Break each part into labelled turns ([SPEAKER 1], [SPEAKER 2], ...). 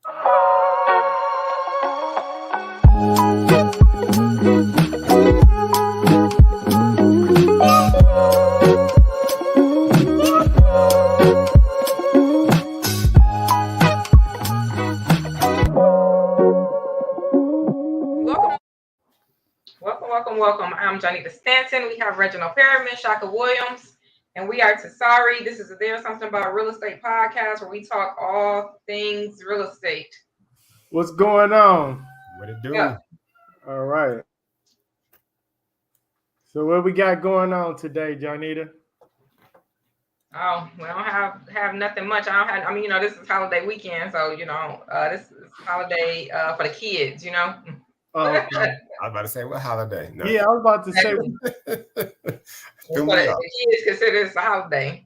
[SPEAKER 1] Welcome. I'm Janita Stanton. We have Reginald Perriman, Shaka Williams, and we are TSARE. This is a There's Something About Real Estate podcast where we talk all things real estate.
[SPEAKER 2] What's going on?
[SPEAKER 3] What it do?
[SPEAKER 1] Yeah.
[SPEAKER 2] All right. So what we got going on today, Janita?
[SPEAKER 1] Oh, we don't have nothing much. This is holiday weekend, so this is holiday for the kids,
[SPEAKER 2] Okay.
[SPEAKER 3] I was about to say, what holiday? No.
[SPEAKER 2] Yeah, I was about to say.
[SPEAKER 1] The kids consider this a holiday.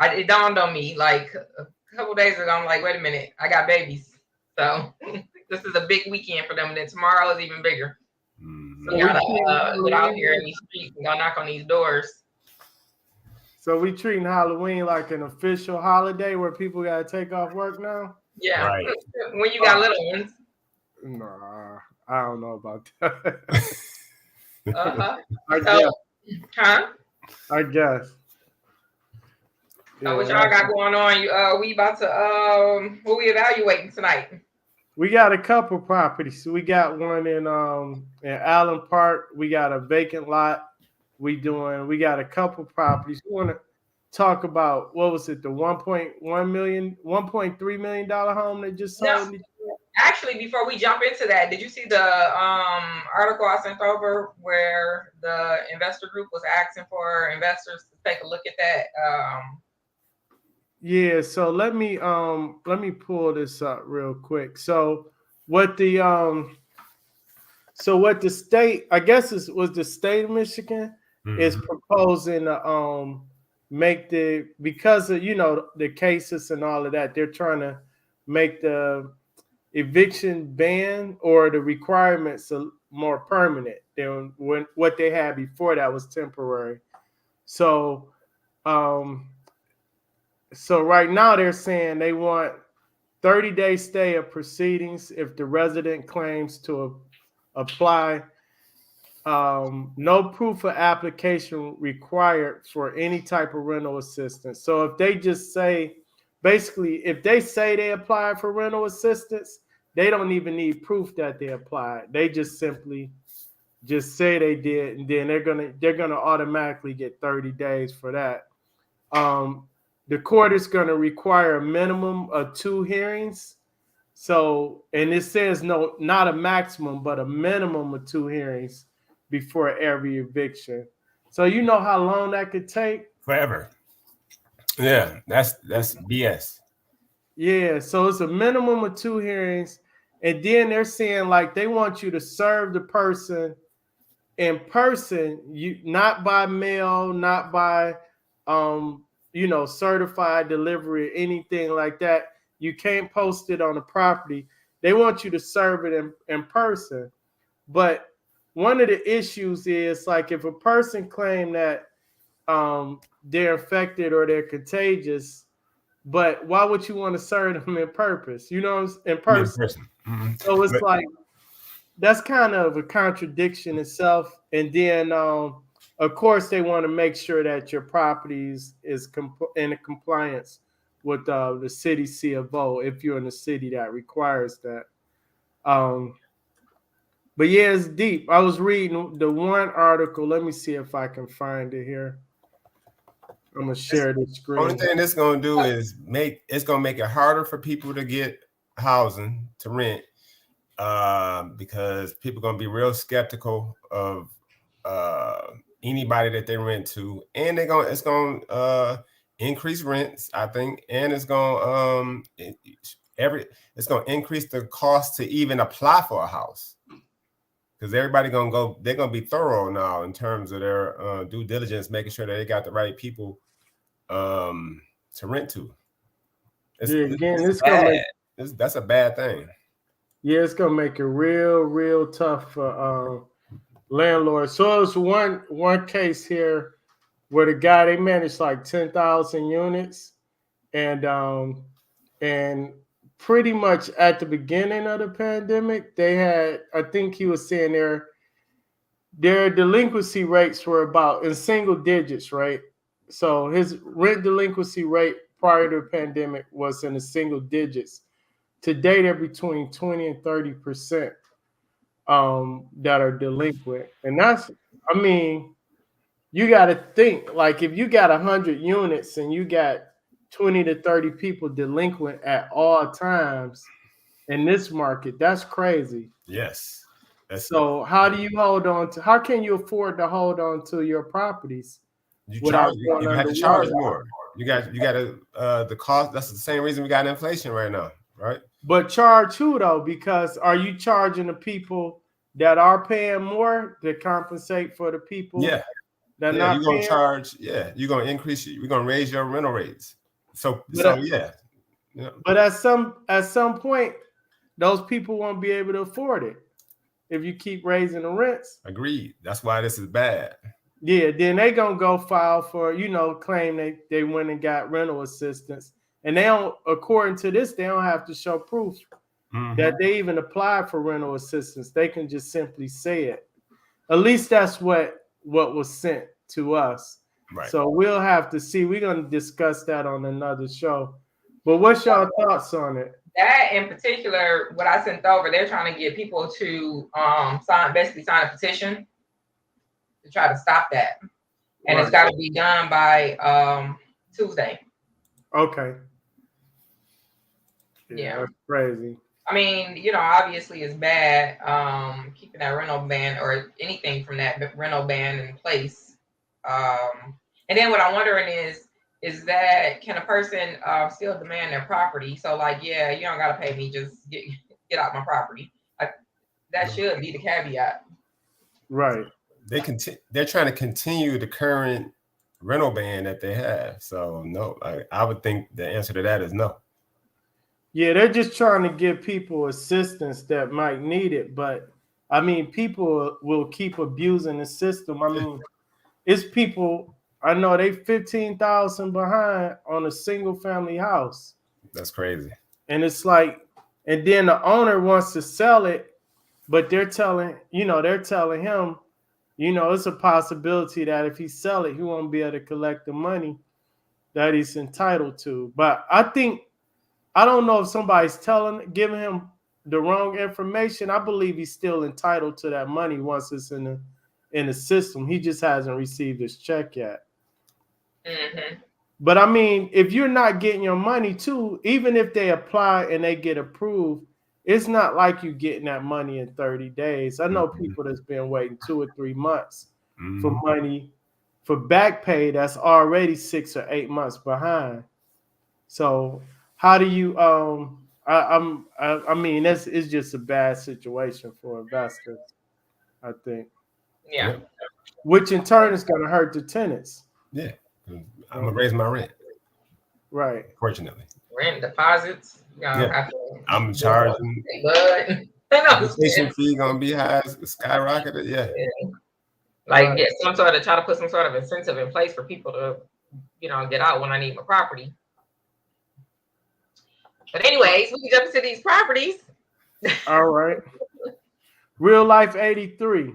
[SPEAKER 1] It dawned on me like a couple days ago. I'm like, wait a minute, I got babies, so this is a big weekend for them. And then tomorrow is even bigger. Mm-hmm. So we gotta get out here in these streets and go knock on these doors.
[SPEAKER 2] So we treating Halloween like an official holiday where people gotta take off work now?
[SPEAKER 1] Yeah, right. When you got little ones.
[SPEAKER 2] Nah, I don't know about that. I guess.
[SPEAKER 1] So what y'all got going on? We about to what we evaluating tonight?
[SPEAKER 2] We got a couple properties. So we got one in Allen Park. We got a vacant lot. We got a couple properties. We want to talk about, what was it, the $1.3 million home that just sold?
[SPEAKER 1] No. Actually, before we jump into that, did you see the article I sent over where the investor group was asking for investors to take a look at that?
[SPEAKER 2] Yeah, so let me pull this up real quick. So what the state, I guess was the state of Michigan, mm-hmm. is proposing to make because of the cases and all of that, they're trying to make the eviction ban or the requirements more permanent than what they had before that was temporary. So right now they're saying they want 30-day stay of proceedings if the resident claims to apply. No proof of application required for any type of rental assistance. So if they just say, basically, if they say they applied for rental assistance, they don't even need proof that they applied. They just simply just say they did, and then they're gonna automatically get 30 days for that. The court is going to require a minimum of 2 hearings. So, and it says no, not a maximum, but a minimum of 2 hearings before every eviction. So you know how long that could take?
[SPEAKER 3] Forever. Yeah, that's BS.
[SPEAKER 2] Yeah, so it's a minimum of 2 hearings. And then they're saying like they want you to serve the person in person, not by mail, not by certified delivery or anything like that. You can't post it on the property. They want you to serve it in person. But one of the issues is like if a person claim that they're infected or they're contagious, but why would you want to serve them in purpose? In person. Mm-hmm. So it's like that's kind of a contradiction itself. And then of course, they want to make sure that your properties is in compliance with the city CFO if you're in a city that requires that. But yeah, it's deep. I was reading the one article. Let me see if I can find it here. I'm gonna share the screen.
[SPEAKER 3] Only thing it's gonna do is make it harder for people to get housing to rent, because people are gonna be real skeptical of anybody that they rent to, and it's gonna increase rents, I think, and it's gonna increase the cost to even apply for a house, because they're gonna be thorough now in terms of their due diligence, making sure that they got the right people to rent to. That's a bad thing.
[SPEAKER 2] Yeah, it's gonna make it real tough for landlords. So it's one case here where the guy, they managed like 10,000 units, and pretty much at the beginning of the pandemic, they had, I think he was saying their delinquency rates were about in single digits, right? So his rent delinquency rate prior to the pandemic was in the single digits. Today they're between 20 and 30% that are delinquent. And that's, I mean, you got to think, like, if you got 100 units and you got 20 to 30 people delinquent at all times in this market, that's crazy.
[SPEAKER 3] Yes.
[SPEAKER 2] So how do you hold on to, how can you afford to hold on to your properties?
[SPEAKER 3] You have to charge more. You got to the cost. That's the same reason we got inflation right now, right?
[SPEAKER 2] But charge who though? Because are you charging the people that are paying more to compensate for the people?
[SPEAKER 3] Yeah.
[SPEAKER 2] That
[SPEAKER 3] yeah, you're gonna charge. Yeah, you're gonna increase. We're gonna raise your rental rates. So yeah.
[SPEAKER 2] But at some point, those people won't be able to afford it if you keep raising the rents.
[SPEAKER 3] Agreed. That's why this is bad.
[SPEAKER 2] Yeah, then they gonna go file for, claim they went and got rental assistance. And they don't, according to this, they don't have to show proof that they even applied for rental assistance. They can just simply say it. At least that's what was sent to us.
[SPEAKER 3] Right.
[SPEAKER 2] So we'll have to see. We're going to discuss that on another show. But what's your thoughts on it?
[SPEAKER 1] That in particular, what I sent over, they're trying to get people to sign a petition to try to stop that. And It's got to be done by Tuesday.
[SPEAKER 2] Okay.
[SPEAKER 1] Yeah.
[SPEAKER 2] That's crazy.
[SPEAKER 1] I mean, obviously it's bad keeping that rental ban or anything from that rental ban in place. And then what I'm wondering is that can a person still demand their property? So like, yeah, you don't got to pay me, just get out my property. That should be the caveat.
[SPEAKER 2] Right.
[SPEAKER 3] They're trying to continue the current rental ban that they have. So no, I would think the answer to that is no.
[SPEAKER 2] Yeah, they're just trying to give people assistance that might need it. But I mean, people will keep abusing the system. I mean, it's people, I know they 15,000 behind on a single family house.
[SPEAKER 3] That's crazy.
[SPEAKER 2] And it's like, and then the owner wants to sell it, but they're telling him, it's a possibility that if he sell it, he won't be able to collect the money that he's entitled to. But I don't know if somebody's giving him the wrong information. I believe he's still entitled to that money once it's in the system. He just hasn't received his check yet.
[SPEAKER 1] Mm-hmm.
[SPEAKER 2] But I mean, if you're not getting your money too, even if they apply and they get approved, it's not like you getting that money in 30 days. I know people that's been waiting 2 or 3 months for money for back pay that's already 6 or 8 months behind. So how do you I mean it's just a bad situation for investors, I think.
[SPEAKER 1] Yeah.
[SPEAKER 2] Which in turn is going to hurt the tenants.
[SPEAKER 3] Yeah. I'm gonna raise my rent.
[SPEAKER 2] Right.
[SPEAKER 3] Fortunately.
[SPEAKER 1] Rent deposits.
[SPEAKER 3] I'm charging. The station fee gonna be high, skyrocketed. Yeah.
[SPEAKER 1] Like get try to put some sort of incentive in place for people to, get out when I need my property. But anyways, we can jump into these properties.
[SPEAKER 2] All right. Real Life 83.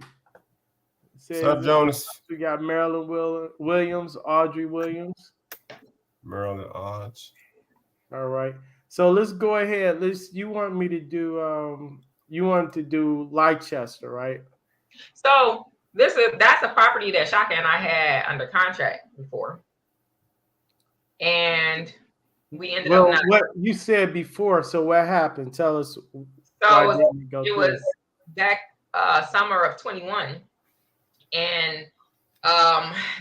[SPEAKER 3] What's up, Jonas?
[SPEAKER 2] We got Marilyn Williams, Audrey Williams.
[SPEAKER 3] Marilyn Audrey.
[SPEAKER 2] All right. So let's go ahead. You want to do Leicester, right?
[SPEAKER 1] So that's a property that Shaka and I had under contract before. And we ended up
[SPEAKER 2] what you said before. So what happened? Tell us.
[SPEAKER 1] So it was back summer of 21. And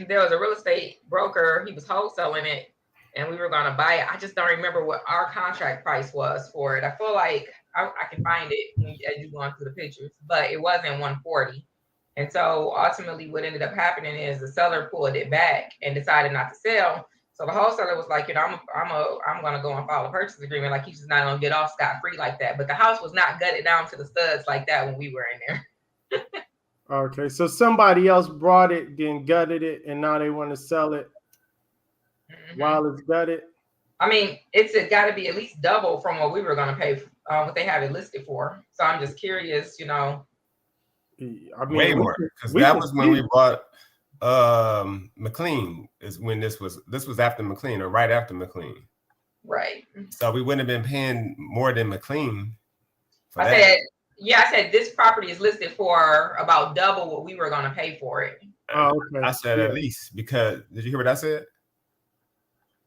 [SPEAKER 1] there was a real estate broker. He was wholesaling it, and we were going to buy it. I just don't remember what our contract price was for it. I feel like I can find it as you go through the pictures, but it wasn't 140. And so ultimately, what ended up happening is the seller pulled it back and decided not to sell. So the wholesaler was like, I'm going to go and file a purchase agreement. Like, he's just not going to get off scot-free like that. But the house was not gutted down to the studs like that when we were in there.
[SPEAKER 2] Okay, so somebody else brought it, then gutted it, and now they want to sell it while it's gutted?
[SPEAKER 1] I mean, it's got to be at least double from what we were going to pay, what they have it listed for. So I'm just curious, you know.
[SPEAKER 2] I mean,
[SPEAKER 3] way more, because that was when we bought McLean. Is when this was after McLean or right after McLean.
[SPEAKER 1] Right.
[SPEAKER 3] So we wouldn't have been paying more than McLean.
[SPEAKER 1] I said this property is listed for about double what we were going to pay for it.
[SPEAKER 2] Oh, okay.
[SPEAKER 3] I said at least, because did you hear what I said?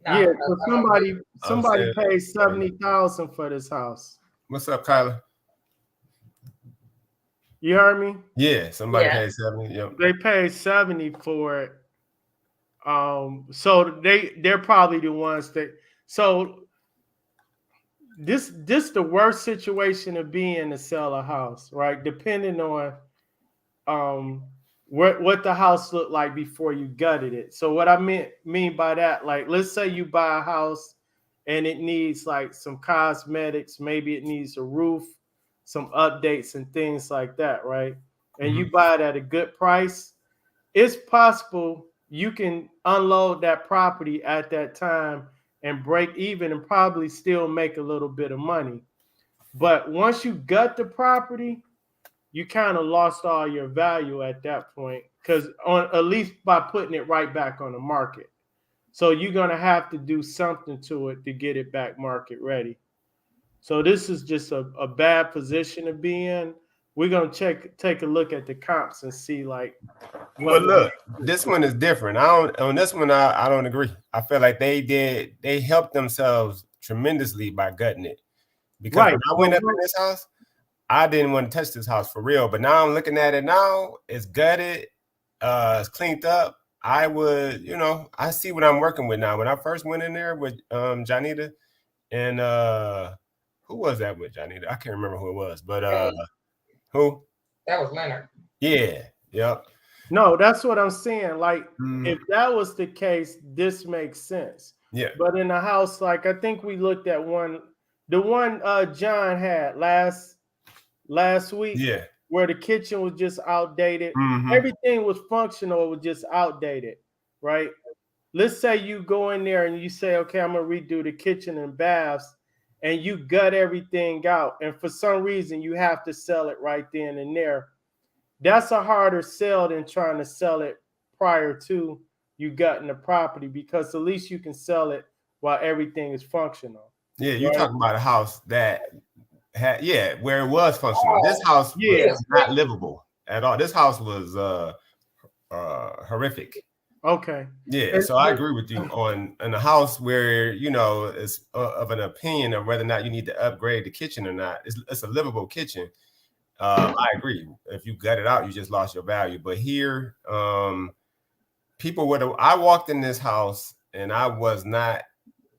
[SPEAKER 2] No, yeah, so somebody paid $70,000 for this house.
[SPEAKER 3] What's up, Kyla?
[SPEAKER 2] You heard me?
[SPEAKER 3] Yeah, somebody paid 70. Yep.
[SPEAKER 2] They paid 70 for it. So they're probably the ones that. So this the worst situation to be in to sell a house, right? Depending on what the house looked like before you gutted it. So what I mean by that, like, let's say you buy a house and it needs like some cosmetics, maybe it needs a roof, some updates and things like that, right? And you buy it at a good price, it's possible you can unload that property at that time and break even and probably still make a little bit of money. But once you gut the property, you kind of lost all your value at that point, because at least by putting it right back on the market. So you're going to have to do something to it to get it back market ready. So this is just a bad position to be in. We're going to take a look at the comps and see, like,
[SPEAKER 3] well, look, this one is different. On this one, I don't agree. I feel like they helped themselves tremendously by gutting it. Because when I went up in this house, I didn't want to touch this house for real. But now I'm looking at it now, it's gutted, it's cleaned up. I would, you know, I see what I'm working with now. When I first went in there with Janita and who was that with Janita? I can't remember who it was, but who?
[SPEAKER 1] That was Leonard.
[SPEAKER 3] Yeah. Yep.
[SPEAKER 2] No, that's what I'm saying. Like, if that was the case, this makes sense.
[SPEAKER 3] Yeah.
[SPEAKER 2] But in a house, like, I think we looked at the one John had last week, where the kitchen was just outdated. Everything was functional, it was just outdated, right? Let's say you go in there and you say, okay, I'm gonna redo the kitchen and baths, and you gut everything out, and for some reason you have to sell it right then and there. That's a harder sell than trying to sell it prior to you gutting the property, because at least you can sell it while everything is functional.
[SPEAKER 3] Yeah, you're talking about a house that had, where it was functional. This house was not livable at all. This house was horrific.
[SPEAKER 2] Okay.
[SPEAKER 3] Yeah, so I agree with you on a house where, you know, it's of an opinion of whether or not you need to upgrade the kitchen or not. It's a livable kitchen. I agree. If you gut it out, you just lost your value. But here, people would have. I walked in this house and I was not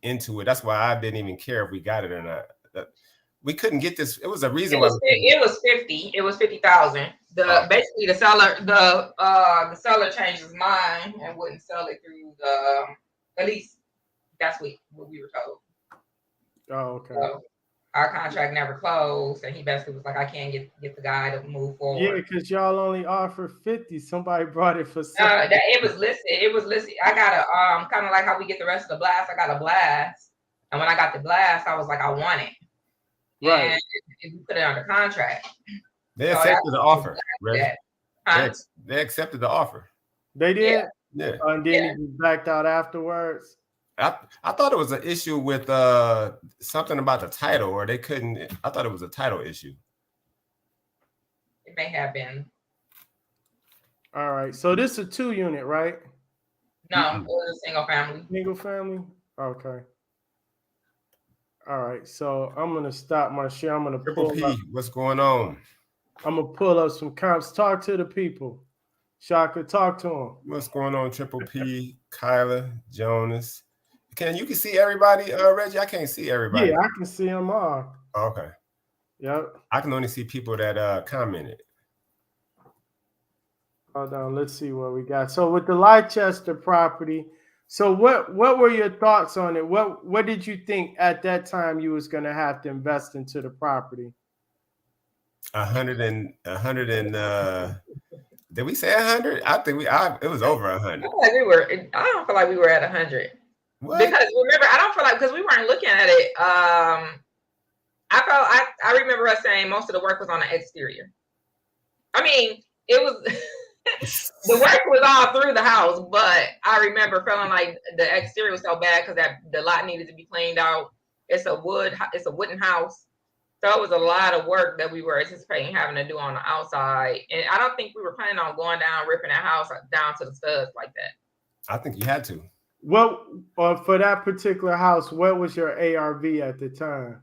[SPEAKER 3] into it. That's why I didn't even care if we got it or not. We couldn't get this. It was a reason why
[SPEAKER 1] it was 50. It was 50,000. Basically the seller changed his mind and wouldn't sell it through at least that's what we were told.
[SPEAKER 2] Oh, okay.
[SPEAKER 1] So our contract never closed, and he basically was like, I can't get the guy to move forward.
[SPEAKER 2] Yeah, because y'all only offer 50. Somebody brought it for 70.
[SPEAKER 1] It was listed. I got a kind of like how we get the rest of the blast. I got a blast, and when I got the blast, I was like, I want it.
[SPEAKER 2] Right.
[SPEAKER 1] And we put it under contract.
[SPEAKER 3] They accepted the offer. They accepted the offer.
[SPEAKER 2] They did?
[SPEAKER 3] Yeah.
[SPEAKER 2] And then he backed out afterwards.
[SPEAKER 3] I thought it was an issue with something about the title, or they couldn't. I thought it was a title issue.
[SPEAKER 1] It may have been.
[SPEAKER 2] All right. So this is a 2-unit, right?
[SPEAKER 1] No, it was a single family.
[SPEAKER 2] Single family? Okay. All right. So I'm gonna stop my share. I'm gonna
[SPEAKER 3] pull P. What's going on?
[SPEAKER 2] I'm gonna pull up some comps. Talk to the people. Shaka, talk to them.
[SPEAKER 3] What's going on, Triple P, Kyla, Jonas? You can see everybody, Reggie? I can't see everybody.
[SPEAKER 2] Yeah, I can see them all.
[SPEAKER 3] Okay.
[SPEAKER 2] Yep.
[SPEAKER 3] I can only see people that commented.
[SPEAKER 2] Hold on, let's see what we got. So with the Leicester property, so what were your thoughts on it? What did you think at that time you was gonna have to invest into the property?
[SPEAKER 3] 100 and did we say 100? I think it was over 100.
[SPEAKER 1] I don't feel like we were at 100.
[SPEAKER 3] What?
[SPEAKER 1] Because remember, I don't feel like, because we weren't looking at it. I remember us saying most of the work was on the exterior. I mean, it was the work was all through the house, but I remember feeling like the exterior was so bad because the lot needed to be cleaned out. It's a wooden house. So it was a lot of work that we were anticipating having to do on the outside. And I don't think we were planning on going down, ripping that house down to the studs like that.
[SPEAKER 3] I think you had to.
[SPEAKER 2] Well, for that particular house, what was your ARV at the time?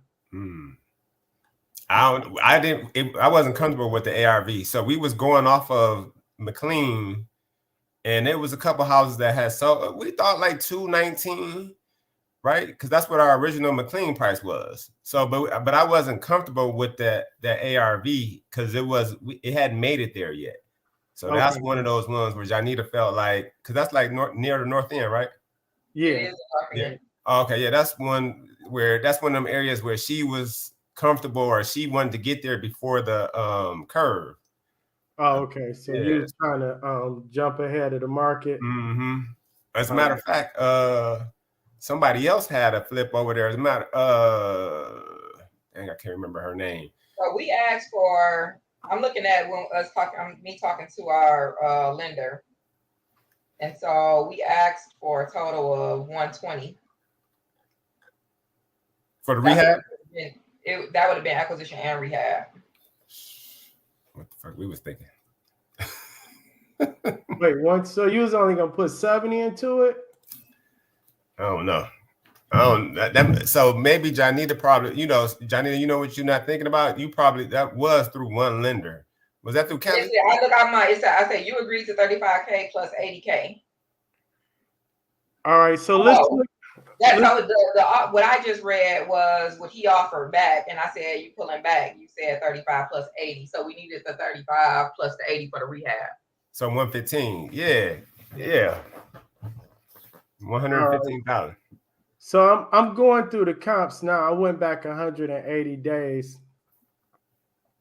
[SPEAKER 3] I wasn't comfortable with the ARV. So we was going off of McLean, and there was a couple houses that had sold. We thought like 219, right? Because that's what our original McLean price was. So, but I wasn't comfortable with that ARV because it hadn't made it there yet. So that's one of those ones where Janita felt like, because that's like near the north end, right?
[SPEAKER 2] Yeah.
[SPEAKER 1] Yeah.
[SPEAKER 3] Okay, yeah, that's one of them areas where she was comfortable, or she wanted to get there before the curve.
[SPEAKER 2] Oh, okay. So you was trying to jump ahead of the market.
[SPEAKER 3] Mm-hmm. As a matter of fact, somebody else had a flip over there. As a matter, dang, I can't remember her name.
[SPEAKER 1] So we asked for. I'm looking at me talking to our lender, and so we asked for a total of 120
[SPEAKER 3] for the rehab.
[SPEAKER 1] That would have been acquisition and rehab.
[SPEAKER 3] What the fuck we was thinking?
[SPEAKER 2] Wait, so you was only gonna put 70 into it?
[SPEAKER 3] I don't know. So maybe Janita probably, Janita, you know what you're not thinking about? You probably, that was through one lender. Was that through Kelly?
[SPEAKER 1] I look at I said you agreed to 35K plus 80K.
[SPEAKER 2] All right, so let's look.
[SPEAKER 1] What I just read was what he offered back, and I said you pulling back. You said 35 plus 80, so we needed the 35 plus the 80 for the rehab.
[SPEAKER 3] So 115, yeah, 115,000.
[SPEAKER 2] So I'm going through the comps now. I went back 180 days,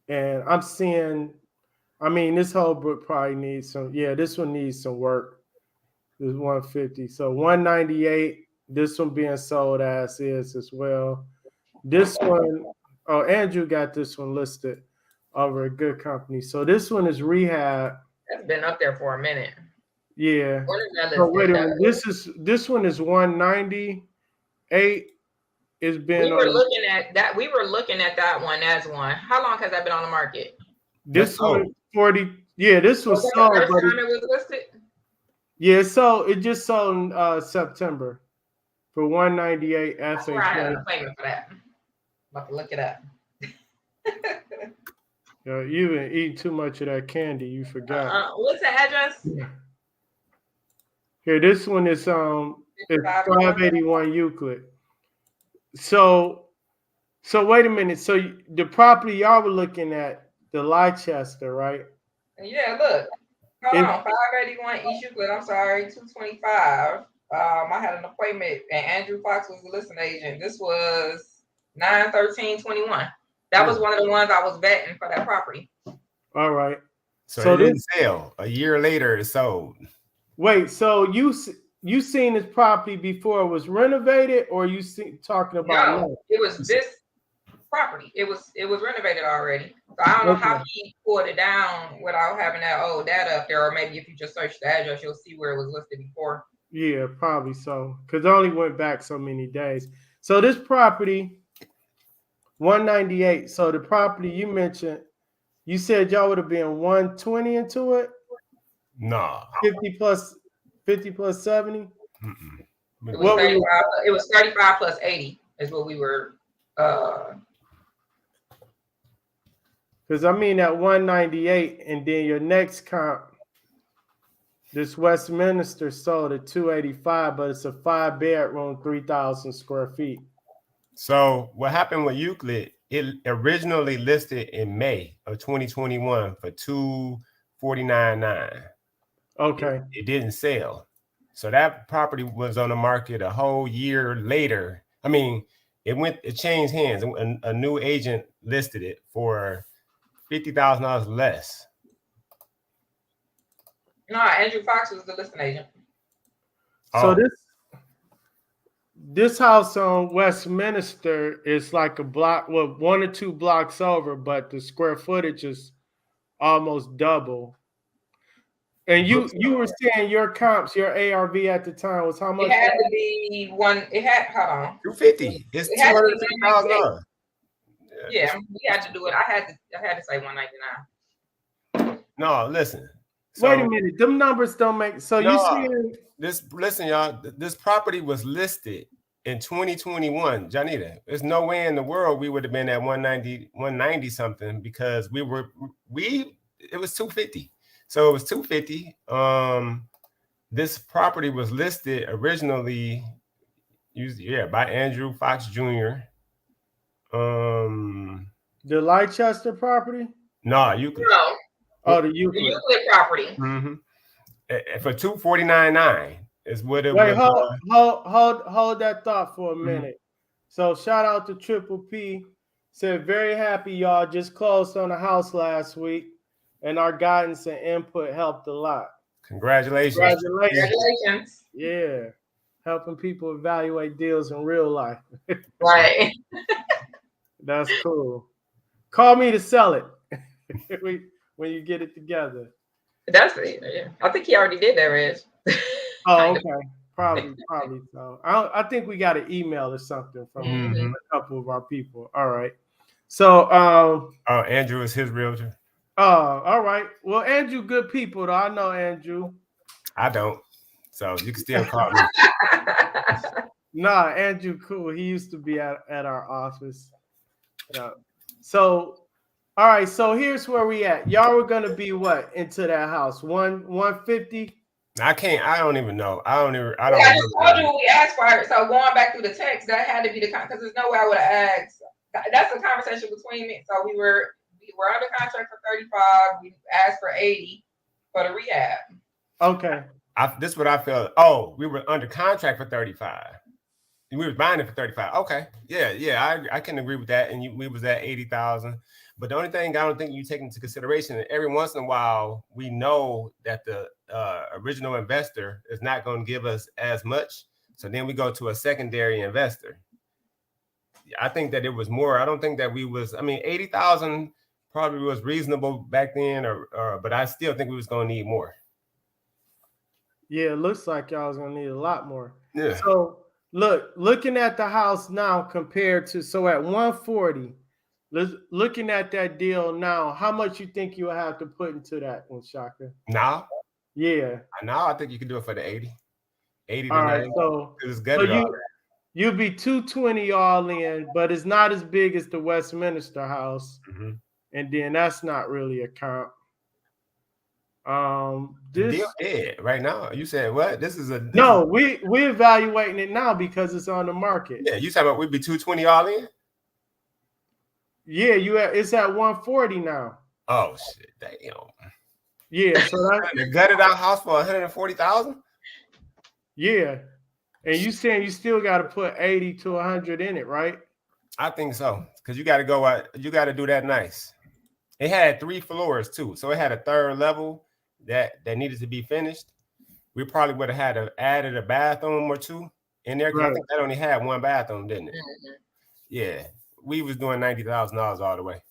[SPEAKER 2] and I'm seeing. I mean, this whole book probably needs some. Yeah, this one needs some work. This 150. So 198. This one being sold as is as well. This one, Andrew got this one listed over a good company. So this one is rehab.
[SPEAKER 1] That's been up there for a minute.
[SPEAKER 2] Yeah. So wait a minute. This one is 198. It's been.
[SPEAKER 1] We were looking at that. We were looking at that one as one. How long has that been on the market?
[SPEAKER 2] This one 40. Yeah, this was sold.
[SPEAKER 1] The first time it was listed.
[SPEAKER 2] Yeah, so it just sold in September for 198.
[SPEAKER 1] That's where I had an appointment for that. I'm about to look it up.
[SPEAKER 2] You've been eating too much of that candy. You forgot.
[SPEAKER 1] What's the address?
[SPEAKER 2] Here, this one is it's 581 Euclid. So wait a minute. So the property y'all were looking at, the Leicester, right?
[SPEAKER 1] Yeah, look. Hold on, 581 East Euclid. I'm sorry, 225. I had an appointment, and Andrew Fox was the listing agent. This was 9/13/21. That was one of the ones I was betting for that property.
[SPEAKER 2] All right.
[SPEAKER 3] So it didn't sell. A year later, it sold.
[SPEAKER 2] Wait, so you seen this property before it was renovated, or you talking about?
[SPEAKER 1] No, it was this property. It was renovated already. So I don't know how he pulled it down without having that old data up there, or maybe if you just search the address, you'll see where it was listed before.
[SPEAKER 2] Yeah, probably so, because it only went back so many days. So this property, 198. So the property you mentioned, you said y'all would have been 120 into it?
[SPEAKER 3] No.
[SPEAKER 2] 50 plus 70?
[SPEAKER 1] It was 35 plus 80 is what we were.
[SPEAKER 2] Because I mean at 198, and then your next comp, this Westminster sold at 285, but it's a 5-bedroom, 3,000 square feet.
[SPEAKER 3] So what happened with Euclid? It originally listed in May of 2021 for $249,900.
[SPEAKER 2] Okay.
[SPEAKER 3] It didn't sell. So that property was on the market a whole year later. I mean, it changed hands. A new agent listed it for $50,000 less.
[SPEAKER 1] No, Andrew Fox was the listing agent.
[SPEAKER 2] So this house on Westminster is like a block, well, 1 or 2 blocks over, but the square footage is almost double. And you were saying your comps, your ARV at the time was how much?
[SPEAKER 1] It had to be one. It had, hold on.
[SPEAKER 3] 250. It's $250,000.
[SPEAKER 1] Yeah, we had to do it. I had to say 199.
[SPEAKER 3] No, listen.
[SPEAKER 2] So, wait a minute. Them numbers don't make. So no, you saying
[SPEAKER 3] this? Listen, y'all. This property was listed in 2021. Janita, there's no way in the world we would have been at 190 something because it was 250. So it was 250. This property was listed originally, by Andrew Fox Jr.
[SPEAKER 2] The Leicester property?
[SPEAKER 3] No, Euclid.
[SPEAKER 1] No.
[SPEAKER 2] Oh, the Euclid.
[SPEAKER 1] The Euclid property.
[SPEAKER 3] Mm-hmm. For $249,900 is what it
[SPEAKER 2] was.
[SPEAKER 3] Hold
[SPEAKER 2] that thought for a minute. So shout out to Triple P. Said very happy y'all just closed on a house last week, and our guidance and input helped a lot.
[SPEAKER 3] Congratulations.
[SPEAKER 1] Congratulations.
[SPEAKER 2] Yeah. Helping people evaluate deals in real life.
[SPEAKER 1] Right.
[SPEAKER 2] That's cool. Call me to sell it when you get it together.
[SPEAKER 1] That's it. Yeah. I think he already did that, Reg.
[SPEAKER 2] Oh, okay. Probably so. I think we got an email or something from a couple of our people. All right. So
[SPEAKER 3] Andrew is his realtor.
[SPEAKER 2] Oh, all right. Well, Andrew, good people though. I know Andrew.
[SPEAKER 3] I don't. So you can still call me.
[SPEAKER 2] Nah, Andrew, cool. He used to be at our office. Yeah. So, all right. So here's where we at. Y'all were gonna be what into that house? 150.
[SPEAKER 3] I don't even know. I don't.
[SPEAKER 1] I just told you we asked for it. So going back through the text, that had to be because there's no way I would have asked. That's a conversation between me. So we were under contract for 35. We asked for 80 for the rehab.
[SPEAKER 2] Okay.
[SPEAKER 3] This is what I felt. Oh, we were under contract for 35. We were buying it for 35. Okay. Yeah. I can agree with that. And we was at 80,000. But the only thing I don't think you take into consideration, every once in a while, we know that the original investor is not going to give us as much. So then we go to a secondary investor. I think that it was more. I don't think that 80,000 probably was reasonable back then, but I still think we was going to need more.
[SPEAKER 2] Yeah, it looks like y'all was going to need a lot more.
[SPEAKER 3] Yeah.
[SPEAKER 2] So looking at the house now compared to, so at 140, looking at that deal now, how much you think you'll have to put into that one, Shaka?
[SPEAKER 3] Now?
[SPEAKER 2] Yeah.
[SPEAKER 3] Now I think you can do it for the 80. 80 to
[SPEAKER 2] all
[SPEAKER 3] 90.
[SPEAKER 2] Right, so
[SPEAKER 3] it's good.
[SPEAKER 2] You'll be 220 all in, but it's not as big as the Westminster house.
[SPEAKER 3] Mm-hmm.
[SPEAKER 2] And then that's not really a comp.
[SPEAKER 3] This deal dead right now. You said what?
[SPEAKER 2] No, we're evaluating it now because it's on the market.
[SPEAKER 3] Yeah, you talking about we'd be 220 all in?
[SPEAKER 2] Yeah, it's at 140 now.
[SPEAKER 3] Oh shit, damn.
[SPEAKER 2] Yeah, so
[SPEAKER 3] they gutted our house for 140,000.
[SPEAKER 2] Yeah, and you saying you still got to put 80 to 100 in it, right?
[SPEAKER 3] I think so, because you got to go out. You got to do that nice. It had 3 floors too, so it had a third level that needed to be finished. We probably would have added a bathroom or 2 in there. Right. I think that only had 1 bathroom, didn't it? Mm-hmm. Yeah, we was doing $90,000 all the way.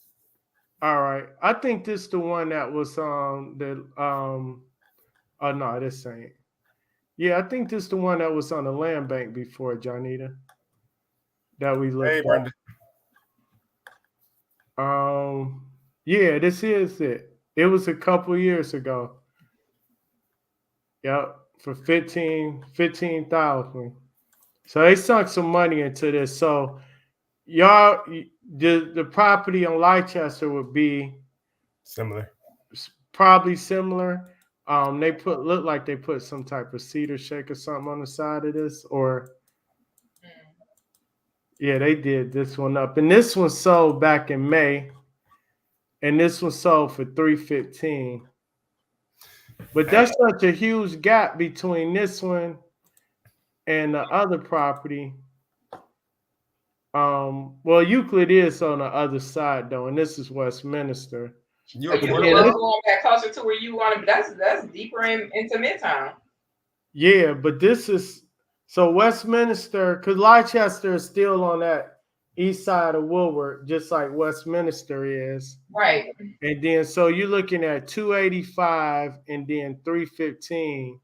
[SPEAKER 2] All right, I think this is the one that was oh no, this ain't. Yeah, I think this is the one that was on the land bank before, Janita. That we looked at. Yeah, this is it. It was a couple years ago. Yep, for 15,000. So they sunk some money into this. So y'all, the property on Leicester would be
[SPEAKER 3] similar.
[SPEAKER 2] Probably similar. They look like they put some type of cedar shake or something on the side of this, or yeah, they did this one up. And this one sold back in May, and this one sold for $315. But that's such a huge gap between this one and the other property. Well, Euclid is on the other side though, and this is Westminster.
[SPEAKER 1] You're going back closer to where you want to be. That's deeper into Midtown.
[SPEAKER 2] Yeah, but this is So Westminster, because Leicester is still on that east side of Woolworth, just like Westminster is.
[SPEAKER 1] Right.
[SPEAKER 2] And then so you're looking at 285 and then 315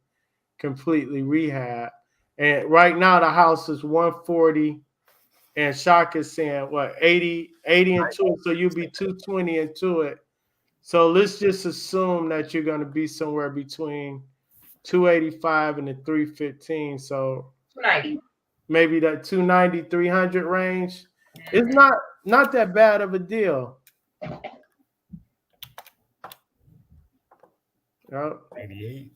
[SPEAKER 2] completely rehab. And right now the house is 140 and Shock is saying what 80 into it. So you'll be 220 into it. So let's just assume that you're going to be somewhere between 285 and the 315. So
[SPEAKER 1] 290.
[SPEAKER 2] maybe that 290, 300 range. It's not that bad of a deal. Yep.
[SPEAKER 3] 88.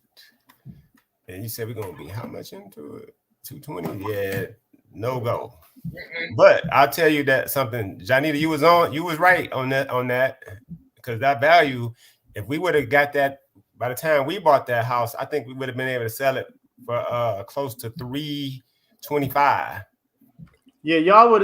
[SPEAKER 3] And you said we're gonna be how much into it? 220. Yeah, no go. But I'll tell you that something, Janita, you was right on that, because that value, if we would have got that by the time we bought that house, I think we would have been able to sell it for close to 325.
[SPEAKER 2] Yeah, y'all would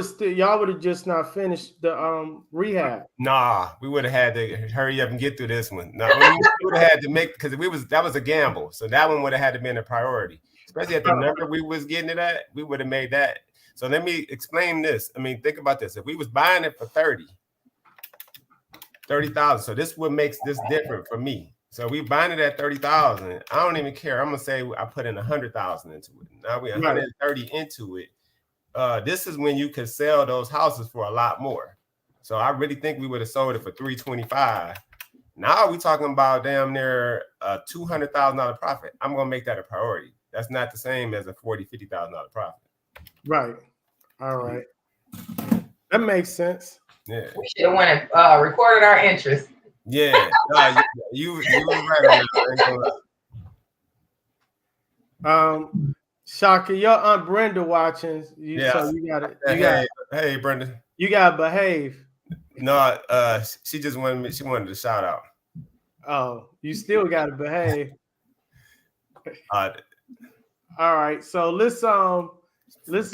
[SPEAKER 2] have just not finished the rehab.
[SPEAKER 3] Nah, we would have had to hurry up and get through this one. No, we would have had to make, because that was a gamble. So that one would have had to be a priority, especially at the number we was getting it at. We would have made that. So let me explain this. I mean, think about this. If we was buying it for 30,000, so this what makes this different for me. So we buying it at 30,000. I don't even care. I'm gonna say I put in 100,000 into it. Now we 130 into it. This is when you could sell those houses for a lot more. So I really think we would have sold it for 325. Now we talking about damn near a $200,000 profit. I'm gonna make that a priority. That's not the same as a $50,000 profit.
[SPEAKER 2] Right. All right. That makes sense.
[SPEAKER 1] Yeah. We should have went and recorded our interest.
[SPEAKER 3] Yeah. No, you were right on
[SPEAKER 2] that. Shaka, your Aunt Brenda watching. So you gotta
[SPEAKER 3] hey Brenda.
[SPEAKER 2] You gotta behave.
[SPEAKER 3] No, she just wanted to shout out.
[SPEAKER 2] Oh, you still gotta behave. All right, so let's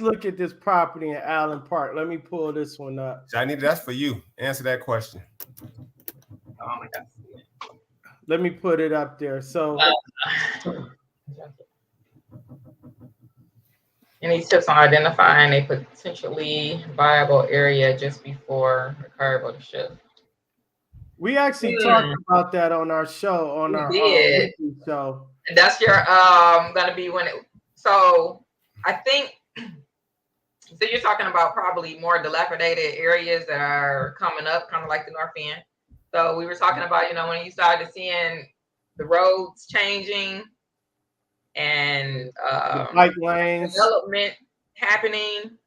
[SPEAKER 2] look at this property in Allen Park. Let me pull this one up.
[SPEAKER 3] That's for you. Answer that question.
[SPEAKER 1] Oh my God.
[SPEAKER 2] Let me put it up there. So
[SPEAKER 1] any tips on identifying a potentially viable area just before the curve or the shift?
[SPEAKER 2] We actually talked about that on our show, on our weekly show.
[SPEAKER 1] That's your gonna be when it. So I think so. You're talking about probably more dilapidated areas that are coming up, kind of like the North End. So we were talking about, when you started seeing the roads changing and
[SPEAKER 2] bike lanes,
[SPEAKER 1] development happening.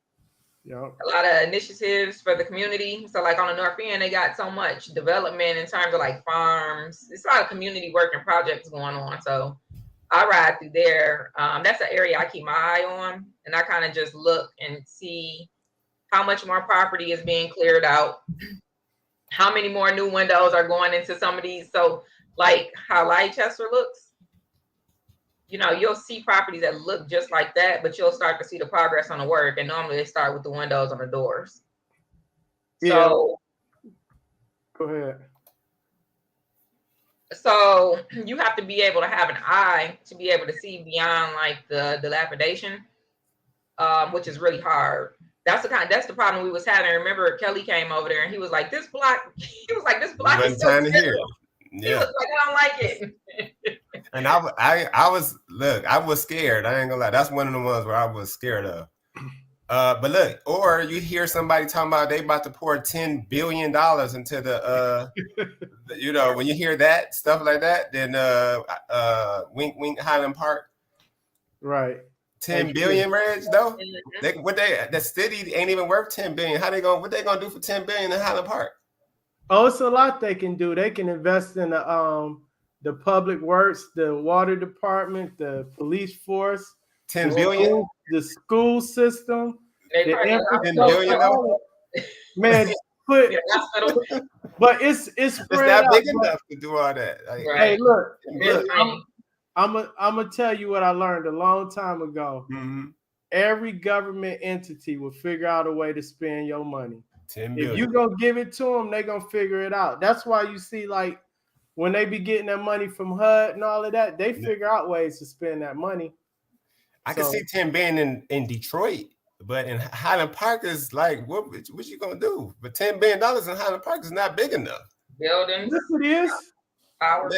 [SPEAKER 2] Yep.
[SPEAKER 1] A lot of initiatives for the community. So like on the North End, they got so much development in terms of like farms. It's a lot of community work and projects going on. So I ride through there. That's an area I keep my eye on, and I kind of just look and see how much more property is being cleared out, how many more new windows are going into some of these. So like how Leicester looks, you'll see properties that look just like that, but you'll start to see the progress on the work. And normally they start with the windows on the doors.
[SPEAKER 2] Yeah.
[SPEAKER 1] So
[SPEAKER 2] go ahead.
[SPEAKER 1] So you have to be able to have an eye to be able to see beyond like the dilapidation, which is really hard. That's the problem we was having. Remember, Kelly came over there and he was like, "This block," is so good. Yeah. He was like, "I don't like it."
[SPEAKER 3] And I was scared. I ain't gonna lie. That's one of the ones where I was scared of. But look, or you hear somebody talking about they about to pour $10 billion into the when you hear that stuff like that, then wink wink Highland Park.
[SPEAKER 2] Right.
[SPEAKER 3] 10 billion, Reg, though. The city ain't even worth 10 billion. What they gonna do for 10 billion in Highland Park?
[SPEAKER 2] Oh, it's a lot they can do. They can invest in the public works, the water department, the police force,
[SPEAKER 3] 10 billion,
[SPEAKER 2] the school system,
[SPEAKER 1] the
[SPEAKER 3] 10 billion, though.
[SPEAKER 2] Man, but it's
[SPEAKER 3] not big enough to do all that.
[SPEAKER 2] Like, hey, look, I'm gonna tell you what I learned a long time ago.
[SPEAKER 3] Mm-hmm.
[SPEAKER 2] Every government entity will figure out a way to spend your money.
[SPEAKER 3] 10 billion.
[SPEAKER 2] If you gonna give it to them, they gonna figure it out. That's why you see, like, when they be getting that money from HUD and all of that, they figure out ways to spend that money.
[SPEAKER 3] I can see 10 being in Detroit, but in Highland Park is like, what you gonna do? But $10 billion in Highland Park is not big enough.
[SPEAKER 1] Buildings.
[SPEAKER 2] Yes, it is.
[SPEAKER 3] How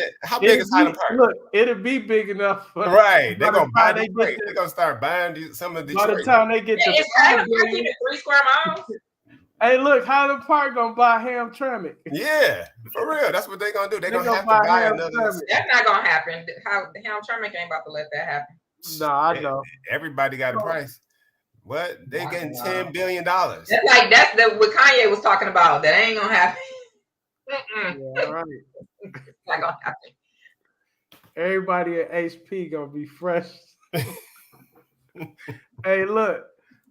[SPEAKER 3] big is Highland Park?
[SPEAKER 2] Look, it'll be big enough.
[SPEAKER 3] Right. They're gonna buy Detroit. They're gonna start buying some of Detroit.
[SPEAKER 2] By the time they get to
[SPEAKER 1] it's Highland Park even 3 square miles.
[SPEAKER 2] Hey, look, Highland Park gonna buy Hamtramck.
[SPEAKER 3] Yeah, for real. That's what they're gonna do. They're gonna have to buy another.
[SPEAKER 1] That's not gonna happen. Hamtramck ain't about to let that happen.
[SPEAKER 2] No, I know.
[SPEAKER 3] Everybody got a price. What? They getting $10 billion.
[SPEAKER 1] That's what Kanye was talking about. That ain't gonna happen.
[SPEAKER 2] Yeah, right.
[SPEAKER 1] Not gonna happen.
[SPEAKER 2] Everybody at HP gonna be fresh. Hey, look.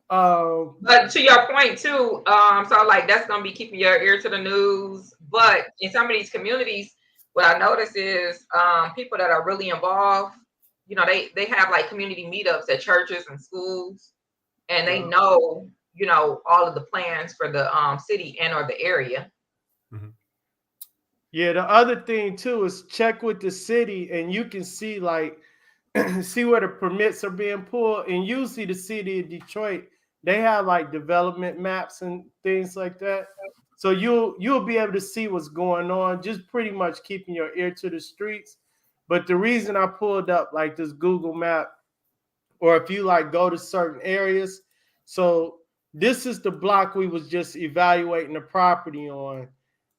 [SPEAKER 1] But to your point too, so like that's gonna be keeping your ear to the news. But in some of these communities, what I notice is people that are really involved, you know, they have like community meetups at churches and schools, and they know, you know, all of the plans for the city and or the area.
[SPEAKER 3] Mm-hmm.
[SPEAKER 2] Yeah, the other thing too is check with the city, and you can see like see where the permits are being pulled. And usually the city of Detroit, they have like development maps and things like that. So you'll be able to see what's going on, just pretty much keeping your ear to the streets. But the reason I pulled up like this Google map, or if you like go to certain areas, so this is the block we was just evaluating the property on.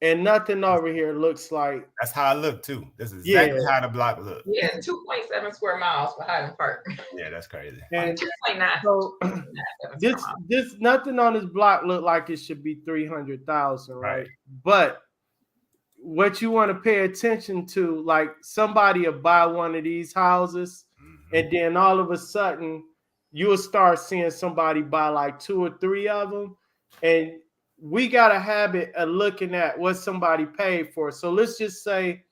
[SPEAKER 2] And nothing over here looks like.
[SPEAKER 3] That's how I look too. This is exactly how the block looks.
[SPEAKER 1] Yeah, 2.7 square miles for Highland Park.
[SPEAKER 3] Yeah, that's crazy.
[SPEAKER 2] And
[SPEAKER 1] 2.9.
[SPEAKER 2] so this nothing on this block look like it should be 300,000, right? But what you want to pay attention to, like somebody will buy one of these houses, and then all of a sudden you'll start seeing somebody buy like 2 or 3 of them, and we got a habit of looking at what somebody paid for. So let's just say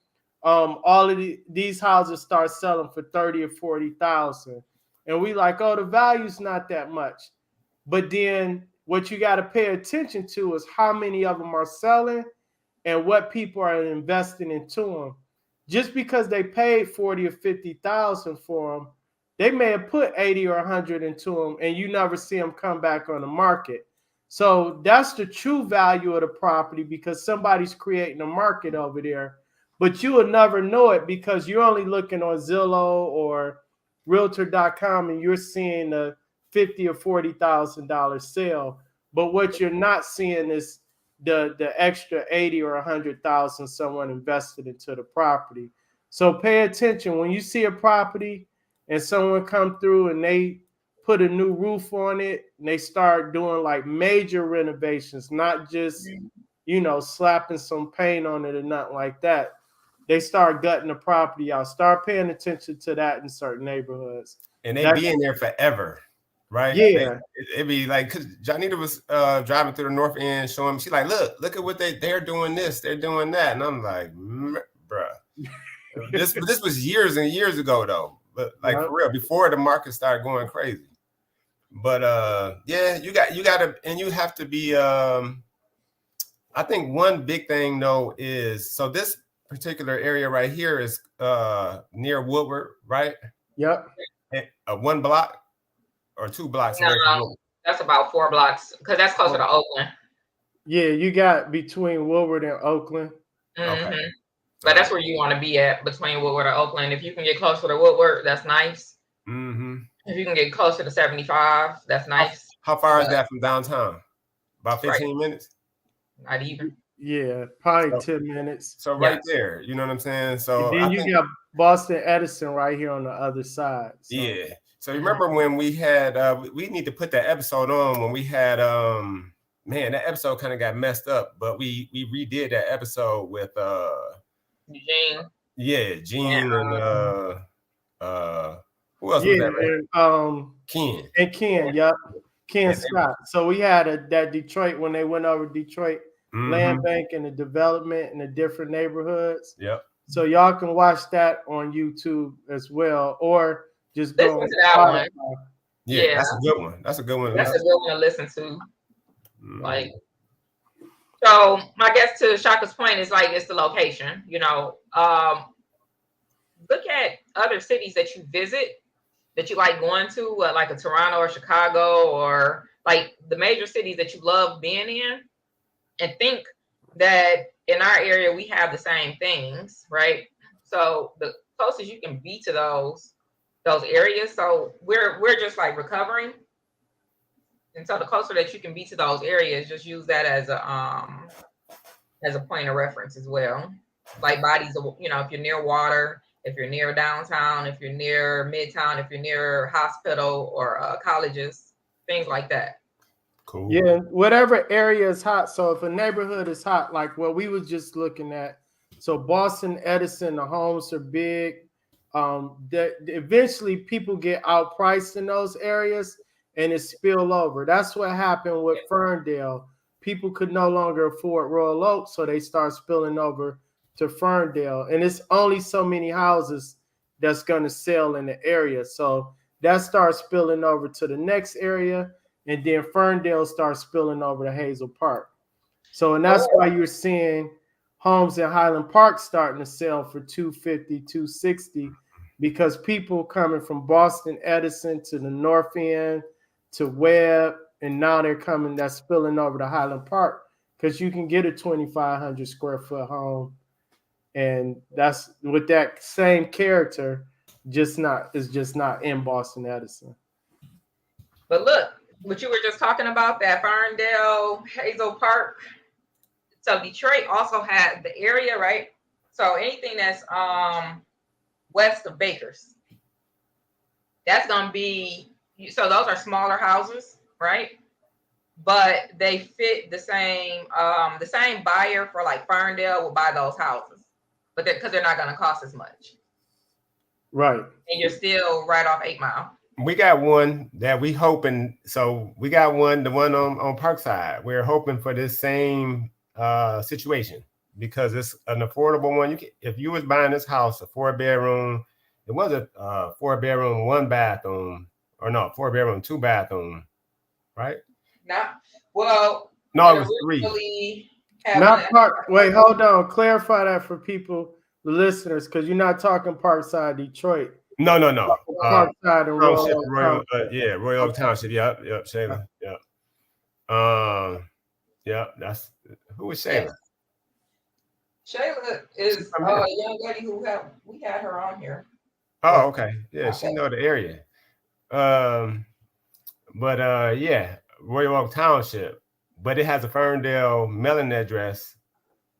[SPEAKER 2] all of these houses start selling for 30 or 40,000. And we like, oh, the value's not that much. But then what you got to pay attention to is how many of them are selling and what people are investing into them. Just because they paid 40 or 50,000 for them, they may have put 80 or 100 into them, and you never see them come back on the market. So that's the true value of the property, because somebody's creating a market over there, but you will never know it because you're only looking on Zillow or Realtor.com and you're seeing a $50,000 or $40,000 sale. But what you're not seeing is the extra 80 or 100,000 someone invested into the property. So pay attention when you see a property and someone come through and they put a new roof on it, and they start doing like major renovations, not just, you know, slapping some paint on it or nothing like that. They start gutting the property out. Start paying attention to that in certain neighborhoods.
[SPEAKER 3] And they be in there forever, right?
[SPEAKER 2] Yeah.
[SPEAKER 3] It'd be like, because Janita was driving through the north end showing me, she's like, look at what they're doing this, they're doing that. And I'm like, bruh. This was years and years ago though. But like for real, before the market started going crazy. But yeah, you got to, and you have to be I think one big thing though is, so this particular area right here is near Woodward, right?
[SPEAKER 2] Yep.
[SPEAKER 3] 1 block or 2 blocks away from Woodward.
[SPEAKER 1] That's about 4 blocks, because that's closer to Oakland.
[SPEAKER 2] Yeah, you got between Woodward and Oakland.
[SPEAKER 3] Okay.
[SPEAKER 1] But that's where you want to be at, between Woodward and Oakland. If you can get closer to Woodward, that's nice. If you can get closer to 75, that's nice.
[SPEAKER 3] How far is that from downtown? About 15 minutes?
[SPEAKER 1] Not even.
[SPEAKER 2] Yeah, probably 10 minutes.
[SPEAKER 3] So right there, you know what I'm saying? So
[SPEAKER 2] and then you got Boston Edison right here on the other side. So.
[SPEAKER 3] Yeah. So remember when we had we need to put that episode on when we had man, that episode kind of got messed up, but we redid that episode with
[SPEAKER 1] Eugene.
[SPEAKER 3] Yeah, Gene and who else was that?
[SPEAKER 2] And,
[SPEAKER 3] Ken.
[SPEAKER 2] And Ken, yep. Ken Scott. So we had that Detroit, when they went over Detroit land bank and the development in the different neighborhoods.
[SPEAKER 3] Yep.
[SPEAKER 2] So y'all can watch that on YouTube as well, or just go
[SPEAKER 1] listen to that one.
[SPEAKER 3] Yeah, that's a good one. That's a good one.
[SPEAKER 1] That's a good one to listen to. Like, so I guess to Shaka's point is like, it's the location, you know. Look at other cities that you visit that you like going to, like a Toronto or Chicago, or like the major cities that you love being in, and think that in our area we have the same things, right? So the closest you can be to those areas. So we're just like recovering. And so the closer that you can be to those areas, just use that as a point of reference as well. Like bodies of, if you're near water, if you're near downtown, if you're near midtown, if you're near hospital or colleges, things like that.
[SPEAKER 3] Cool.
[SPEAKER 2] Yeah, whatever area is hot. So if a neighborhood is hot, like what we was just looking at, so Boston, Edison, the homes are big. That eventually people get outpriced in those areas and it spill over. That's what happened with Ferndale. People could no longer afford Royal Oak, so they start spilling over to Ferndale. And it's only so many houses that's going to sell in the area. So that starts spilling over to the next area. And then Ferndale starts spilling over to Hazel Park. So, and that's why you're seeing homes in Highland Park starting to sell for $250, $260, because people coming from Boston, Edison to the North End to Webb, and now they're coming, that's spilling over to Highland Park, because you can get a 2,500 square foot home. And that's with that same character, it's just not in Boston, Edison.
[SPEAKER 1] But look, what you were just talking about, that Ferndale, Hazel Park. So Detroit also had the area, right? So anything that's west of Bakers, that's gonna be, so those are smaller houses, right? But they fit the same buyer for like Ferndale will buy those houses, but because they're not gonna cost as much.
[SPEAKER 2] Right.
[SPEAKER 1] And you're still right off 8 Mile.
[SPEAKER 3] We got one that we hoping. So we got the one on Parkside. We're hoping for this same situation because it's an affordable one. If you was buying this house, a 4-bedroom, it was a 4-bedroom, 1 bathroom, or no, 4-bedroom, 2 bathroom, right?
[SPEAKER 1] No, well,
[SPEAKER 3] no, it was 3.
[SPEAKER 2] Not Park. Wait, hold on. Clarify that for people, the listeners, because you're not talking Parkside, Detroit.
[SPEAKER 3] No.
[SPEAKER 2] Parkside and Royal Oak.
[SPEAKER 3] Royal Oak Township. Yep, Shayla. Yep. Yeah, that's who is Shayla?
[SPEAKER 1] Shayla is a young lady we had her on here.
[SPEAKER 3] Oh, okay. Yeah, she know the area. But Royal Oak Township, but it has a Ferndale mailing address